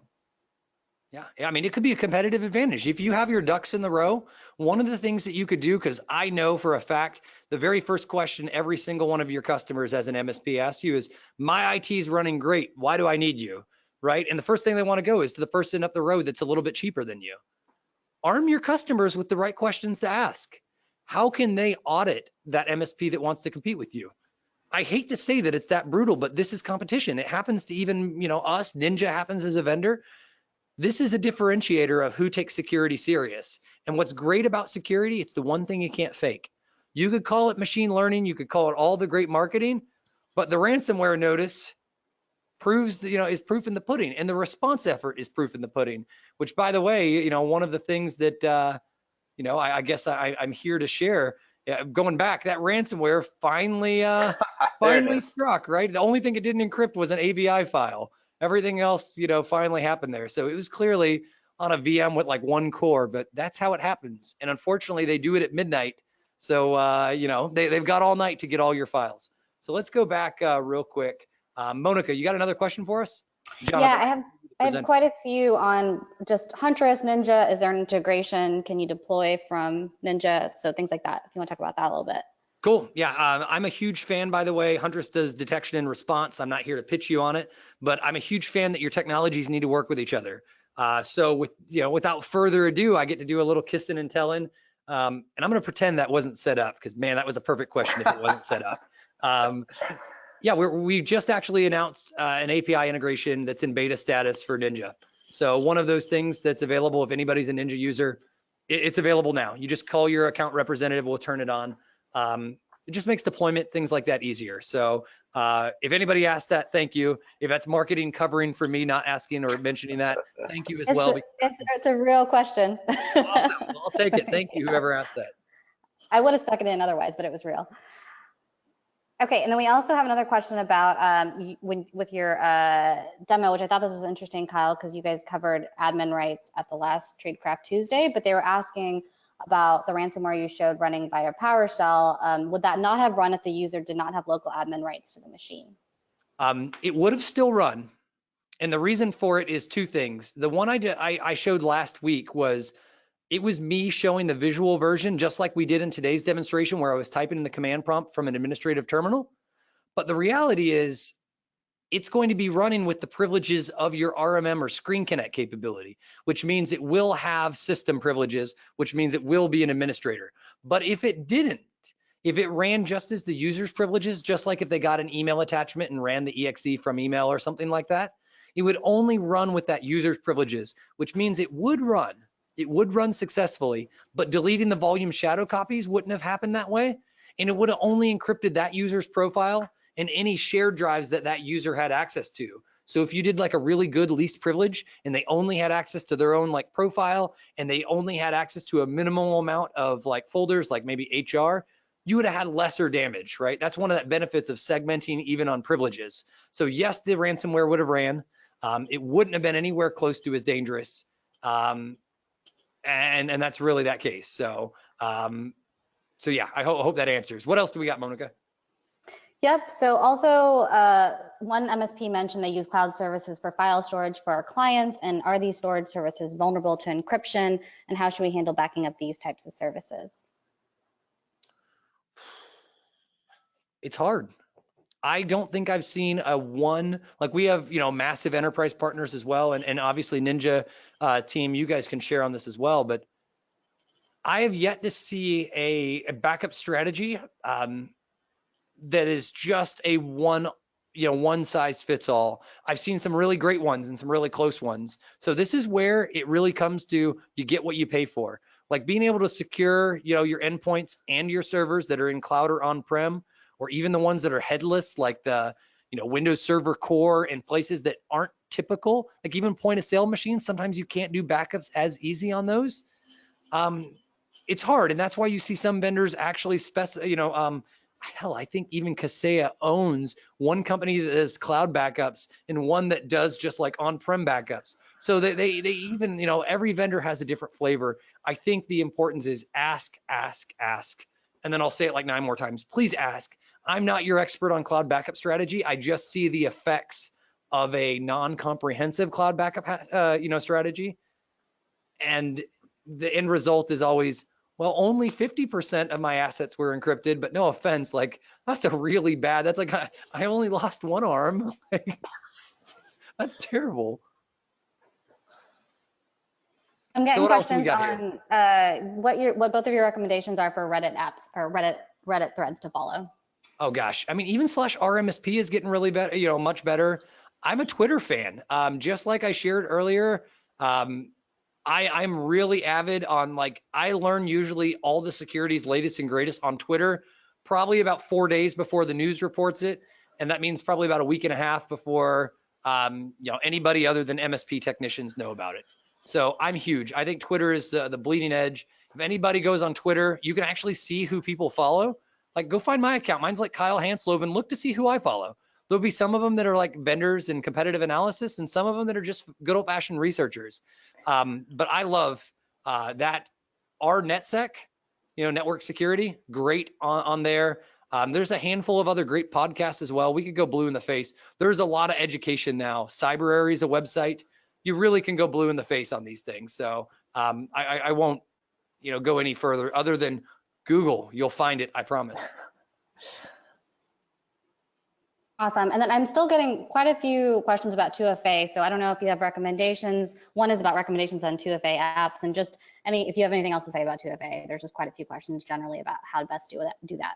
Yeah, I mean, it could be a competitive advantage. If you have your ducks in the row, one of the things that you could do, because I know for a fact, the very first question every single one of your customers as an MSP asks you is, my IT is running great. Why do I need you? Right? And the first thing they want to go is to the person up the road that's a little bit cheaper than you. Arm your customers with the right questions to ask. How can they audit that MSP that wants to compete with you? I hate to say that it's that brutal, but this is competition. It happens to even, us. Ninja happens as a vendor. This is a differentiator of who takes security serious. And what's great about security, it's the one thing you can't fake. You could call it machine learning, you could call it all the great marketing, but the ransomware notice proves that, is proof in the pudding, and the response effort is proof in the pudding, which, by the way, one of the things that, I guess I'm here to share, going back, that ransomware finally struck, right? The only thing it didn't encrypt was an AVI file. Everything else, finally happened there. So it was clearly on a VM with like one core, but that's how it happens. And unfortunately, they do it at midnight. So, they've got all night to get all your files. So let's go back real quick. Monica, you got another question for us? Jonathan, yeah, I have quite a few on just Huntress, Ninja. Is there an integration? Can you deploy from Ninja? So things like that, if you want to talk about that a little bit. Cool. Yeah, I'm a huge fan, by the way. Huntress does detection and response. I'm not here to pitch you on it, but I'm a huge fan that your technologies need to work with each other. So without further ado, I get to do a little kissing and telling. And I'm going to pretend that wasn't set up because, man, that was a perfect question if it wasn't set up. Yeah, we just actually announced an API integration that's in beta status for Ninja. So one of those things that's available if anybody's a Ninja user, it's available now. You just call your account representative, we'll turn it on. It just makes deployment, things like that, easier. So if anybody asked that, thank you. If that's marketing covering for me not asking or mentioning that, thank you as well. It's a real question. Awesome. Well, I'll take it. Thank you, whoever asked that. I would have stuck it in otherwise, but it was real. I would have stuck it in otherwise, but it was real. Awesome. Well, I'll take it. Thank you, whoever asked that. Awesome. Well, I'll take it. Thank you, whoever asked that. Okay, and then we also have another question about with your demo, which I thought this was interesting, Kyle, because you guys covered admin rights at the last Tradecraft Tuesday, but they were asking about the ransomware you showed running via PowerShell. Would that not have run if the user did not have local admin rights to the machine? It would have still run. And the reason for it is two things. The one I showed last week was, it was me showing the visual version, just like we did in today's demonstration, where I was typing in the command prompt from an administrative terminal. But the reality is, it's going to be running with the privileges of your RMM or Screen Connect capability, which means it will have system privileges, which means it will be an administrator. But if it didn't, if it ran just as the user's privileges, just like if they got an email attachment and ran the exe from email or something like that, it would only run with that user's privileges, which means it would run successfully, but deleting the volume shadow copies wouldn't have happened that way. And it would have only encrypted that user's profile and any shared drives that that user had access to. So if you did like a really good least privilege and they only had access to their own like profile and they only had access to a minimal amount of like folders, like maybe HR, you would have had lesser damage, right? That's one of the benefits of segmenting even on privileges. So yes, the ransomware would have ran. It wouldn't have been anywhere close to as dangerous. And that's really that case. So yeah, I hope that answers. What else do we got, Monica? Yep. So also one MSP mentioned they use cloud services for file storage for our clients. And are these storage services vulnerable to encryption? And how should we handle backing up these types of services? It's hard. I don't think I've seen a one, like we have, massive enterprise partners as well. And obviously Ninja team, you guys can share on this as well, but I have yet to see a backup strategy that is just a one size fits all. I've seen some really great ones and some really close ones. So this is where it really comes to, you get what you pay for. Like being able to secure, your endpoints and your servers that are in cloud or on-prem, or even the ones that are headless, like the Windows Server Core and places that aren't typical, like even point of sale machines. Sometimes you can't do backups as easy on those. It's hard, and that's why you see some vendors actually hell, I think even Kaseya owns one company that does cloud backups and one that does just like on-prem backups. So they even, every vendor has a different flavor. I think the importance is ask. And then I'll say it like 9 more times. Please ask. I'm not your expert on cloud backup strategy. I just see the effects of a non-comprehensive cloud backup, strategy. And the end result is always, well, only 50% of my assets were encrypted, but no offense, like that's a really bad, that's like, I only lost one arm. That's terrible. I'm getting questions on what both of your recommendations are for Reddit apps or Reddit threads to follow. Oh gosh, I mean, even /RMSP is getting really better, much better. I'm a Twitter fan. Just like I shared earlier, I'm really avid on, like, I learn usually all the security's latest and greatest on Twitter, probably about 4 days before the news reports it. And that means probably about a week and a half before, anybody other than MSP technicians know about it. So I'm huge. I think Twitter is the bleeding edge. If anybody goes on Twitter, you can actually see who people follow. Like, go find my account. Mine's like Kyle Hanslovan. Look to see who I follow. There'll be some of them that are like vendors and competitive analysis, and some of them that are just good old-fashioned researchers. But I love that our NetSec, network security, great on there. There's a handful of other great podcasts as well. We could go blue in the face. There's a lot of education now. CyberArray is a website. You really can go blue in the face on these things. So I won't, go any further other than Google. You'll find it, I promise. Awesome. And then I'm still getting quite a few questions about 2FA. So I don't know if you have recommendations. One is about recommendations on 2FA apps, and just if you have anything else to say about 2FA. There's just quite a few questions generally about how to best do that.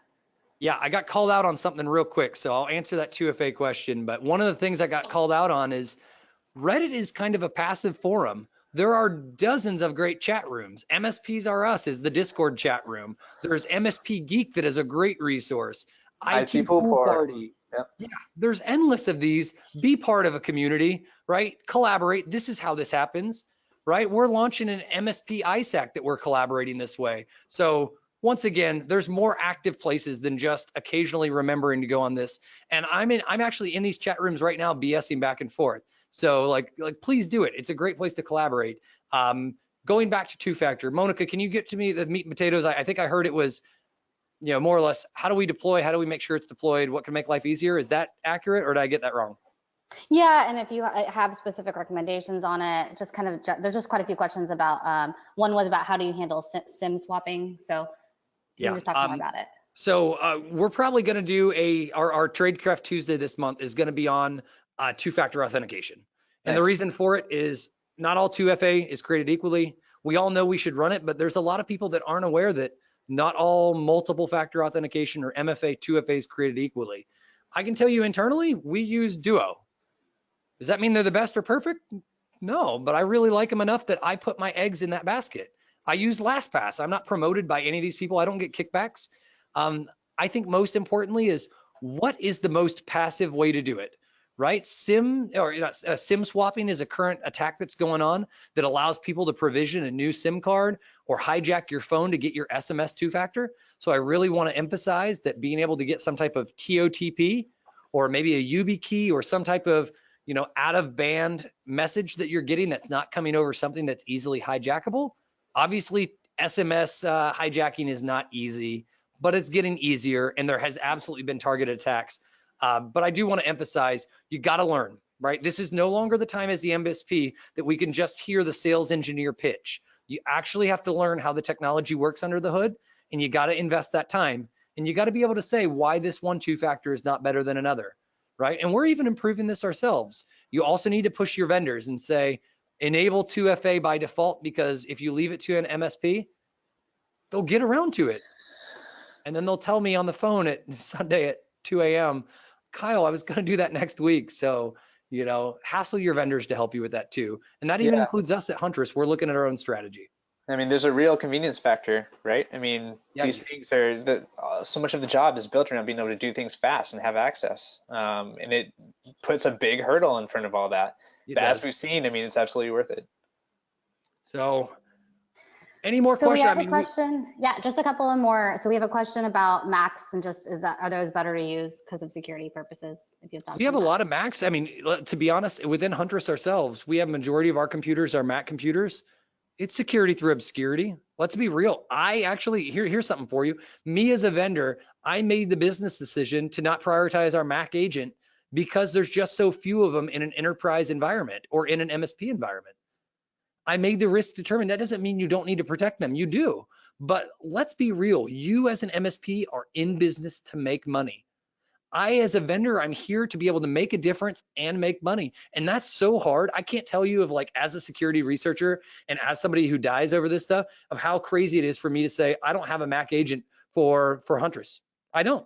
Yeah, I got called out on something real quick, so I'll answer that 2FA question. But one of the things I got called out on is Reddit is kind of a passive forum. There are dozens of great chat rooms. MSPs Are Us is the Discord chat room. There's MSP Geek that is a great resource. IT Pool Party. Yep. Yeah, there's endless of these. Be part of a community, right? Collaborate. This is how this happens, right? We're launching an MSP ISAC that we're collaborating this way. So once again, there's more active places than just occasionally remembering to go on this. And I'm actually in these chat rooms right now, BSing back and forth. So like please do it. It's a great place to collaborate. Going back to two-factor, Monica, can you get to me the meat and potatoes? I think I heard it was, more or less, how do we deploy? How do we make sure it's deployed? What can make life easier? Is that accurate, or did I get that wrong? Yeah, and if you have specific recommendations on it, just kind of, there's just quite a few questions about, one was about how do you handle SIM swapping? So you can just talk more about it. So we're probably going to do our Tradecraft Tuesday this month is going to be on two-factor authentication. And the reason for it is not all 2FA is created equally. We all know we should run it, but there's a lot of people that aren't aware that not all multiple factor authentication or MFA 2FA is created equally. I can tell you internally, we use Duo. Does that mean they're the best or perfect? No, but I really like them enough that I put my eggs in that basket. I use LastPass. I'm not promoted by any of these people. I don't get kickbacks. I think most importantly is what is the most passive way to do it, right? SIM swapping is a current attack that's going on that allows people to provision a new SIM card or hijack your phone to get your SMS two-factor. So I really want to emphasize that being able to get some type of TOTP or maybe a YubiKey or some type of out of band message that you're getting that's not coming over something that's easily hijackable. Obviously, SMS hijacking is not easy, but it's getting easier, and there has absolutely been targeted attacks. But I do want to emphasize, you got to learn, right? This is no longer the time as the MSP that we can just hear the sales engineer pitch. You actually have to learn how the technology works under the hood, and you got to invest that time, and you got to be able to say why this one two-factor is not better than another. Right? And we're even improving this ourselves. You also need to push your vendors and say, enable 2FA by default, because if you leave it to an MSP, they'll get around to it. And then they'll tell me on the phone at Sunday at 2 a.m., Kyle, I was going to do that next week. So, hassle your vendors to help you with that too. And that even includes us at Huntress. We're looking at our own strategy. I mean, there's a real convenience factor, right? I mean, these things are so much of the job is built around being able to do things fast and have access, and it puts a big hurdle in front of all that. But as we've seen, I mean, it's absolutely worth it. So, any more questions? We have a question. Yeah, just a couple of more. So we have a question about Macs and just are those better to use because of security purposes? If you have we have a lot of Macs. I mean, to be honest, within Huntress ourselves, we have majority of our computers are Mac computers. It's security through obscurity. Let's be real. I actually, here's something for you. Me as a vendor, I made the business decision to not prioritize our Mac agent because there's just so few of them in an enterprise environment or in an MSP environment. I made the risk determined. That doesn't mean you don't need to protect them. You do. But let's be real. You as an MSP are in business to make money. I, as a vendor, I'm here to be able to make a difference and make money. And that's so hard. I can't tell you as a security researcher and as somebody who dies over this stuff, of how crazy it is for me to say, I don't have a Mac agent for Huntress. I don't.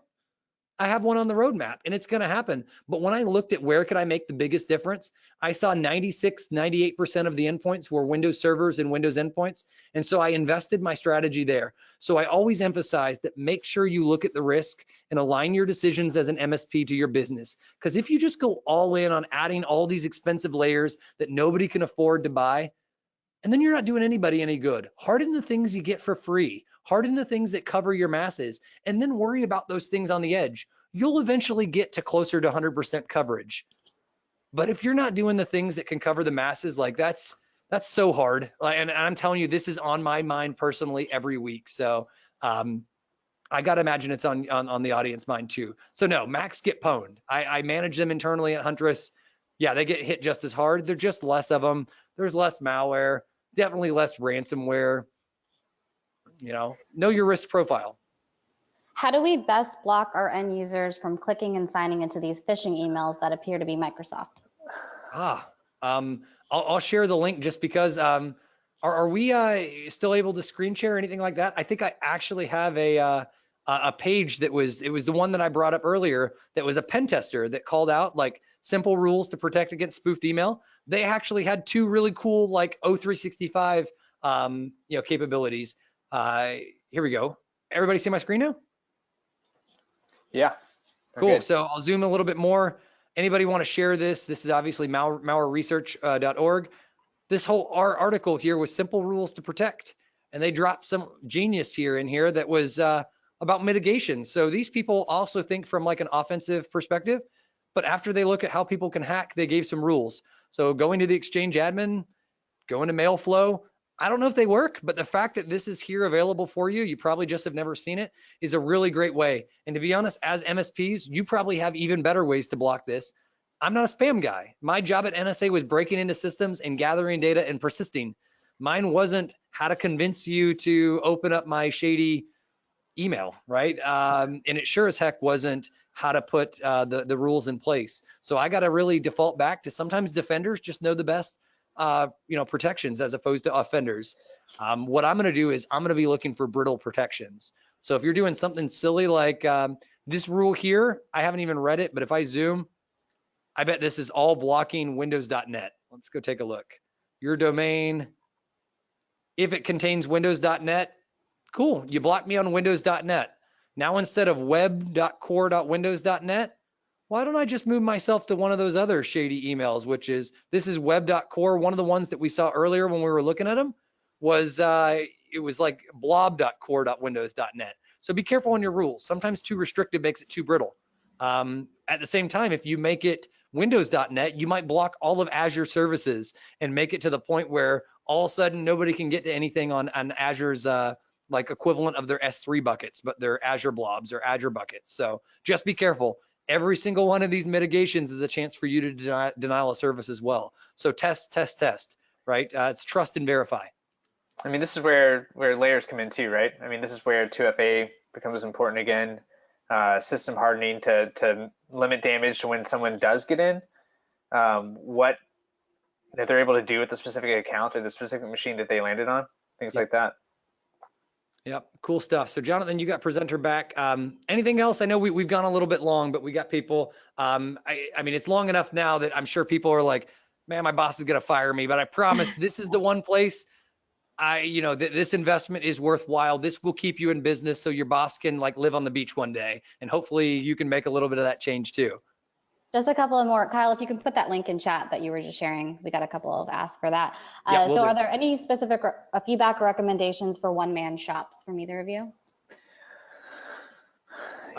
I have one on the roadmap and it's going to happen. But when I looked at where could I make the biggest difference, I saw 98% of the endpoints were Windows servers and Windows endpoints. And so I invested my strategy there. So I always emphasize that make sure you look at the risk and align your decisions as an MSP to your business. Because if you just go all in on adding all these expensive layers that nobody can afford to buy, and then you're not doing anybody any good. Harden the things you get for free. Harden the things that cover your masses, and then worry about those things on the edge. You'll eventually get to closer to 100% coverage. But if you're not doing the things that can cover the masses, that's so hard. And I'm telling you, this is on my mind personally every week. So I got to imagine it's on the audience mind too. So no, Macs get pwned. I manage them internally at Huntress. Yeah, they get hit just as hard. There's just less of them. There's less malware, definitely less ransomware. Know your risk profile. How do we best block our end users from clicking and signing into these phishing emails that appear to be Microsoft? I'll share the link just because. Are we still able to screen share or anything like that? I think I actually have a page that was the one that I brought up earlier that was a pen tester that called out simple rules to protect against spoofed email. They actually had two really cool O365 capabilities. Here we go. Everybody see my screen now? Yeah. Cool. Good. So I'll zoom a little bit more. Anybody want to share this? This is obviously malwareresearch.org. This whole article here was simple rules to protect. and they dropped some genius here in here that was about mitigation. So these people also think from like an offensive perspective, but after they look at how people can hack, they gave some rules. So going to the Exchange admin, going to Mailflow, I don't know if they work, but the fact that this is here available for you, you probably just have never seen it, is a really great way. And to be honest, as MSPs, you probably have even better ways to block this. I'm not a spam guy. My job at NSA was breaking into systems and gathering data and persisting. Mine wasn't how to convince you to open up my shady email, right? And it sure as heck wasn't how to put the rules in place. So I got to really default back to sometimes defenders just know the best protections as opposed to offenders. What I'm going to do is I'm going to be looking for brittle protections. So if you're doing something silly like this rule here, I haven't even read it, but if I zoom, I bet this is all blocking windows.net. Let's go take a look. Your domain, if it contains windows.net, cool, you blocked me on windows.net. Now instead of web.core.windows.net, why don't I just move myself to one of those other shady emails, which is, this is web.core. One of the ones that we saw earlier when we were looking at them was, it was like blob.core.windows.net. So be careful on your rules. Sometimes too restrictive makes it too brittle. At the same time, if you make it windows.net, you might block all of Azure services and make it to the point where all of a sudden nobody can get to anything on Azure's like equivalent of their S3 buckets, but they're Azure blobs or Azure buckets. So just be careful. Every single one of these mitigations is a chance for you to denial a service as well. So test, right? It's trust and verify. I mean, this is where layers come in too, right? I mean, this is where 2FA becomes important again. System hardening to limit damage to when someone does get in. What that they're able to do with the specific account or the specific machine that they landed on, things like that. Yep, cool stuff. So Jonathan, you got presenter back. Anything else? I know we've gone a little bit long, but we got people. I mean, it's long enough now that I'm sure people are like, man, my boss is gonna fire me, but I promise this is the one place this investment is worthwhile. This will keep you in business so your boss can like live on the beach one day, and hopefully you can make a little bit of that change too. Just a couple of more, Kyle, if you can put that link in chat that you were just sharing. We got a couple of asks for that. Yeah, so are there any specific feedback or recommendations for one-man shops from either of you?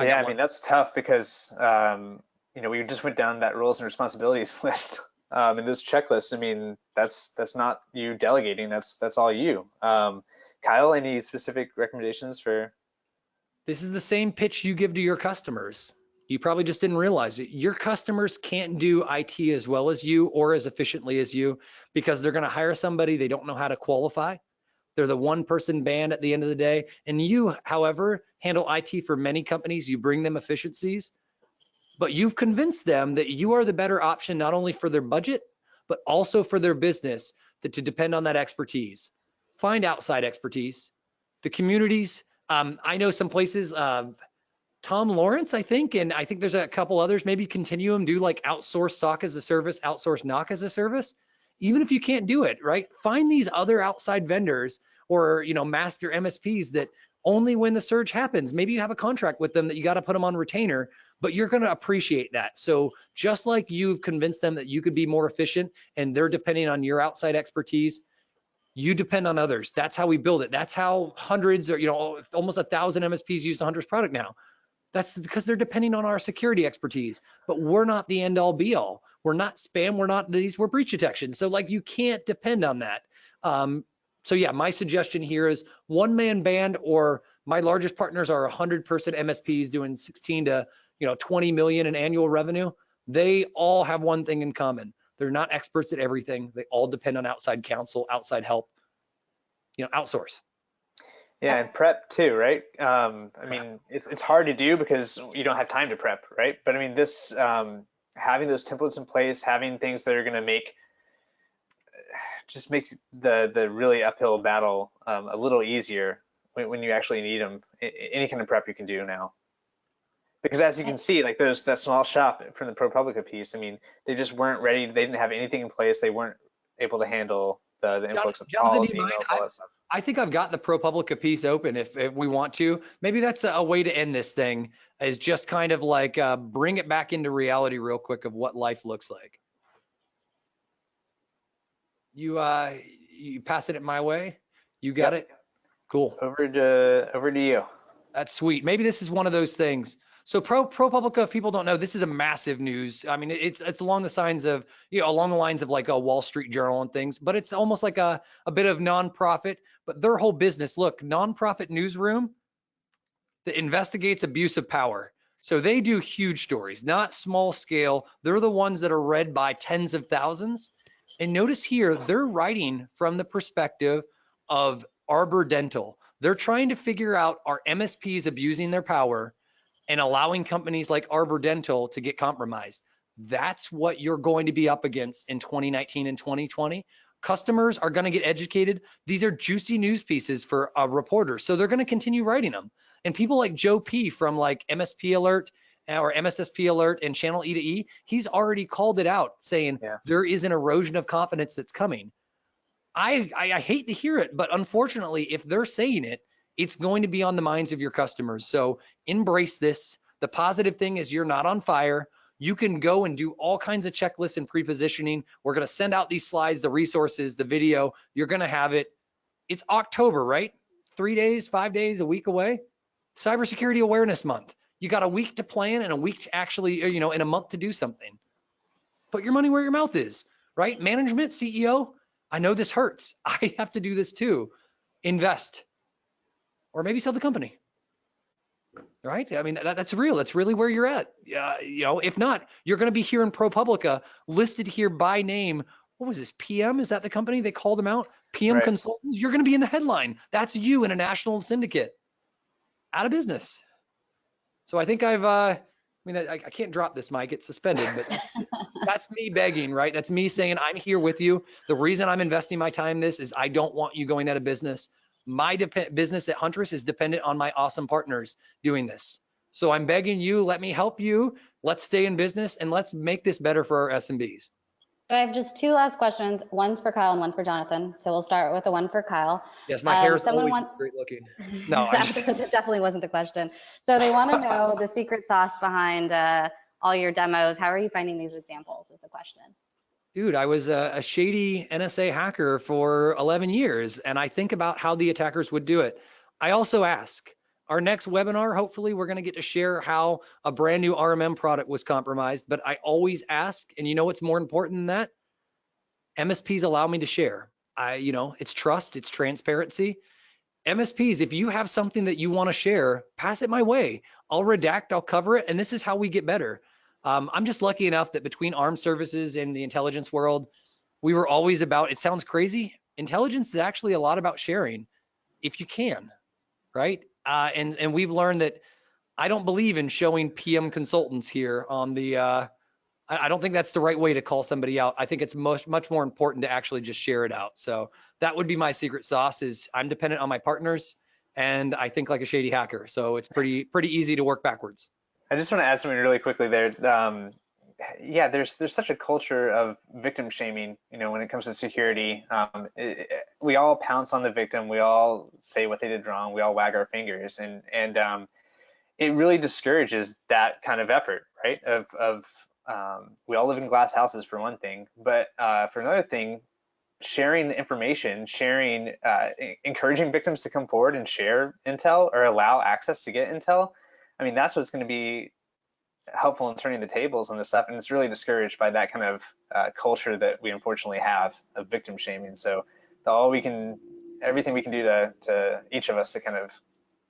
Yeah, I mean, that's tough because, we just went down that roles and responsibilities list in this checklist. I mean, that's not you delegating, that's all you. Kyle, any specific recommendations for? This is the same pitch you give to your customers. You probably just didn't realize it. Your customers can't do IT as well as you or as efficiently as you because they're going to hire somebody they don't know how to qualify. They're the one-person band at the end of the day. And you, however, handle IT for many companies. You bring them efficiencies, but you've convinced them that you are the better option not only for their budget, but also for their business to depend on that expertise. Find outside expertise. The communities, I know some places, Tom Lawrence, I think, and I think there's a couple others, maybe Continuum do like outsource SOC as a service, outsource NOC as a service. Even if you can't do it, right? Find these other outside vendors or, master MSPs that only when the surge happens, maybe you have a contract with them that you got to put them on retainer, but you're going to appreciate that. So just like you've convinced them that you could be more efficient and they're depending on your outside expertise, you depend on others. That's how we build it. That's how hundreds or, almost 1,000 MSPs use the Huntress product now. That's because they're depending on our security expertise, but we're not the end all be all. We're not spam. We're not these, we're breach detection. So like you can't depend on that. So yeah, my suggestion here is one-man band, or my largest partners are 100-person MSPs doing 16 to 20 million in annual revenue. They all have one thing in common. They're not experts at everything. They all depend on outside counsel, outside help, outsource. Yeah, and prep too, right? I mean, it's hard to do because you don't have time to prep, right? But I mean, this having those templates in place, having things that are going to make the really uphill battle a little easier when you actually need them. Any kind of prep you can do now, because as you can see, like that small shop from the ProPublica piece, I mean, they just weren't ready. They didn't have anything in place. They weren't able to handle the influx of calls, emails, all that stuff. I think I've got the ProPublica piece open if we want to. Maybe that's a way to end this thing, is just kind of like bring it back into reality real quick of what life looks like. You passing it my way? You got it? Cool. Over to you. That's sweet. Maybe this is one of those things. So ProPublica, if people don't know, this is a massive news. I mean, it's along the signs of, along the lines of like a Wall Street Journal and things, but it's almost like a bit of nonprofit, but their whole business, look, nonprofit newsroom that investigates abuse of power. So they do huge stories, not small scale. They're the ones that are read by tens of thousands. And notice here, they're writing from the perspective of Arbor Dental. They're trying to figure out, are MSPs abusing their power and allowing companies like Arbor Dental to get compromised? That's what you're going to be up against in 2019 and 2020. Customers are going to get educated. These are juicy news pieces for a reporter, so they're going to continue writing them. And people like Joe P from like MSP Alert or MSSP Alert and Channel E to E, he's already called it out, saying there is an erosion of confidence that's coming. I hate to hear it, but unfortunately, if they're saying it, it's going to be on the minds of your customers. So embrace this. The positive thing is you're not on fire. You can go and do all kinds of checklists and pre-positioning. We're going to send out these slides, the resources, the video. You're going to have it. It's October, right? 3 days, 5 days, a week away. Cybersecurity Awareness Month. You got a week to plan and a week to actually, in a month to do something. Put your money where your mouth is, right? Management, CEO, I know this hurts. I have to do this too. Invest. Or maybe sell the company, right? I mean, that's real. That's really where you're at. If not, you're going to be here in ProPublica, listed here by name. What was this? PM? Is that the company they called them out? PM Consultants. You're going to be in the headline. That's you in a national syndicate, out of business. So I think I can't drop this mic. It's suspended, but that's me begging, right? That's me saying I'm here with you. The reason I'm investing my time in this is I don't want you going out of business. My business at Huntress is dependent on my awesome partners doing this. So I'm begging you, let me help you. Let's stay in business and let's make this better for our SMBs. So I have just 2 last questions. One's for Kyle and one's for Jonathan. So we'll start with the one for Kyle. Yes, my hair is always great looking. No, that definitely wasn't the question. So they want to know the secret sauce behind all your demos. How are you finding these examples is the question. Dude, I was a shady NSA hacker for 11 years, and I think about how the attackers would do it. I also ask, our next webinar, hopefully we're going to get to share how a brand new RMM product was compromised, but I always ask, and you know what's more important than that? MSPs allow me to share. It's trust, it's transparency. MSPs, if you have something that you want to share, pass it my way. I'll redact, I'll cover it, and this is how we get better. I'm just lucky enough that between armed services and the intelligence world, we were always about, it sounds crazy, intelligence is actually a lot about sharing if you can, right? And we've learned that I don't believe in showing PM consultants here on the, I don't think that's the right way to call somebody out. I think it's much more important to actually just share it out. So that would be my secret sauce is I'm dependent on my partners and I think like a shady hacker. So it's pretty easy to work backwards. I just want to add something really quickly there. There's such a culture of victim shaming, when it comes to security. We all pounce on the victim. We all say what they did wrong. We all wag our fingers, and it really discourages that kind of effort, right? We all live in glass houses for one thing, but for another thing, sharing information, encouraging victims to come forward and share intel or allow access to get intel. I mean, that's what's going to be helpful in turning the tables on this stuff, and it's really discouraged by that kind of culture that we unfortunately have of victim shaming. So everything we can do to each of us to kind of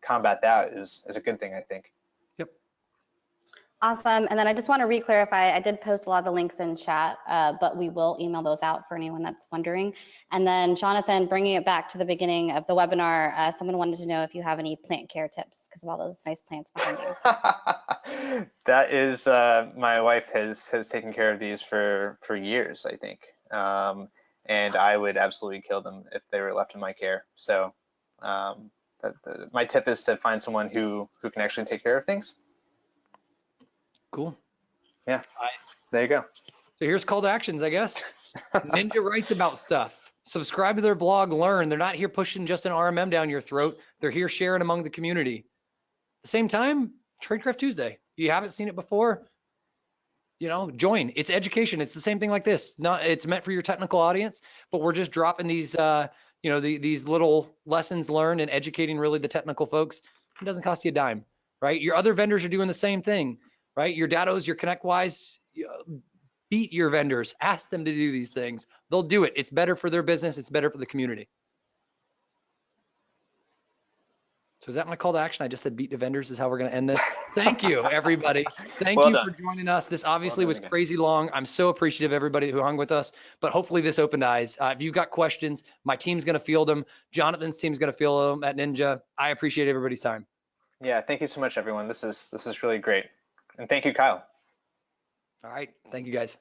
combat that is a good thing, I think. Yep. Awesome. And then I just want to re-clarify, I did post a lot of the links in chat, but we will email those out for anyone that's wondering. And then Jonathan, bringing it back to the beginning of the webinar, someone wanted to know if you have any plant care tips because of all those nice plants behind you. That is, my wife has taken care of these for years, I think. And I would absolutely kill them if they were left in my care. So my tip is to find someone who can actually take care of things. Cool. Yeah, there you go. So here's call to actions, I guess. Ninja writes about stuff. Subscribe to their blog, learn. They're not here pushing just an RMM down your throat. They're here sharing among the community. At the same time, Tradecraft Tuesday. If you haven't seen it before, join. It's education. It's the same thing like this. It's meant for your technical audience, but we're just dropping these you know, these little lessons learned and educating really the technical folks, it doesn't cost you a dime, right? Your other vendors are doing the same thing, right? Your Datos, your ConnectWise, beat your vendors, ask them to do these things. They'll do it. It's better for their business. It's better for the community. So is that my call to action? I just said beat the vendors is how we're going to end this. Thank you, everybody. Thank Well you done. for joining us. This obviously Well was done again. crazy long. I'm so appreciative of everybody who hung with us, but hopefully this opened eyes. If you've got questions, my team's going to field them. Jonathan's team's going to field them at Ninja. I appreciate everybody's time. Yeah, thank you so much, everyone. This is really great. And thank you, Kyle. All right. Thank you, guys.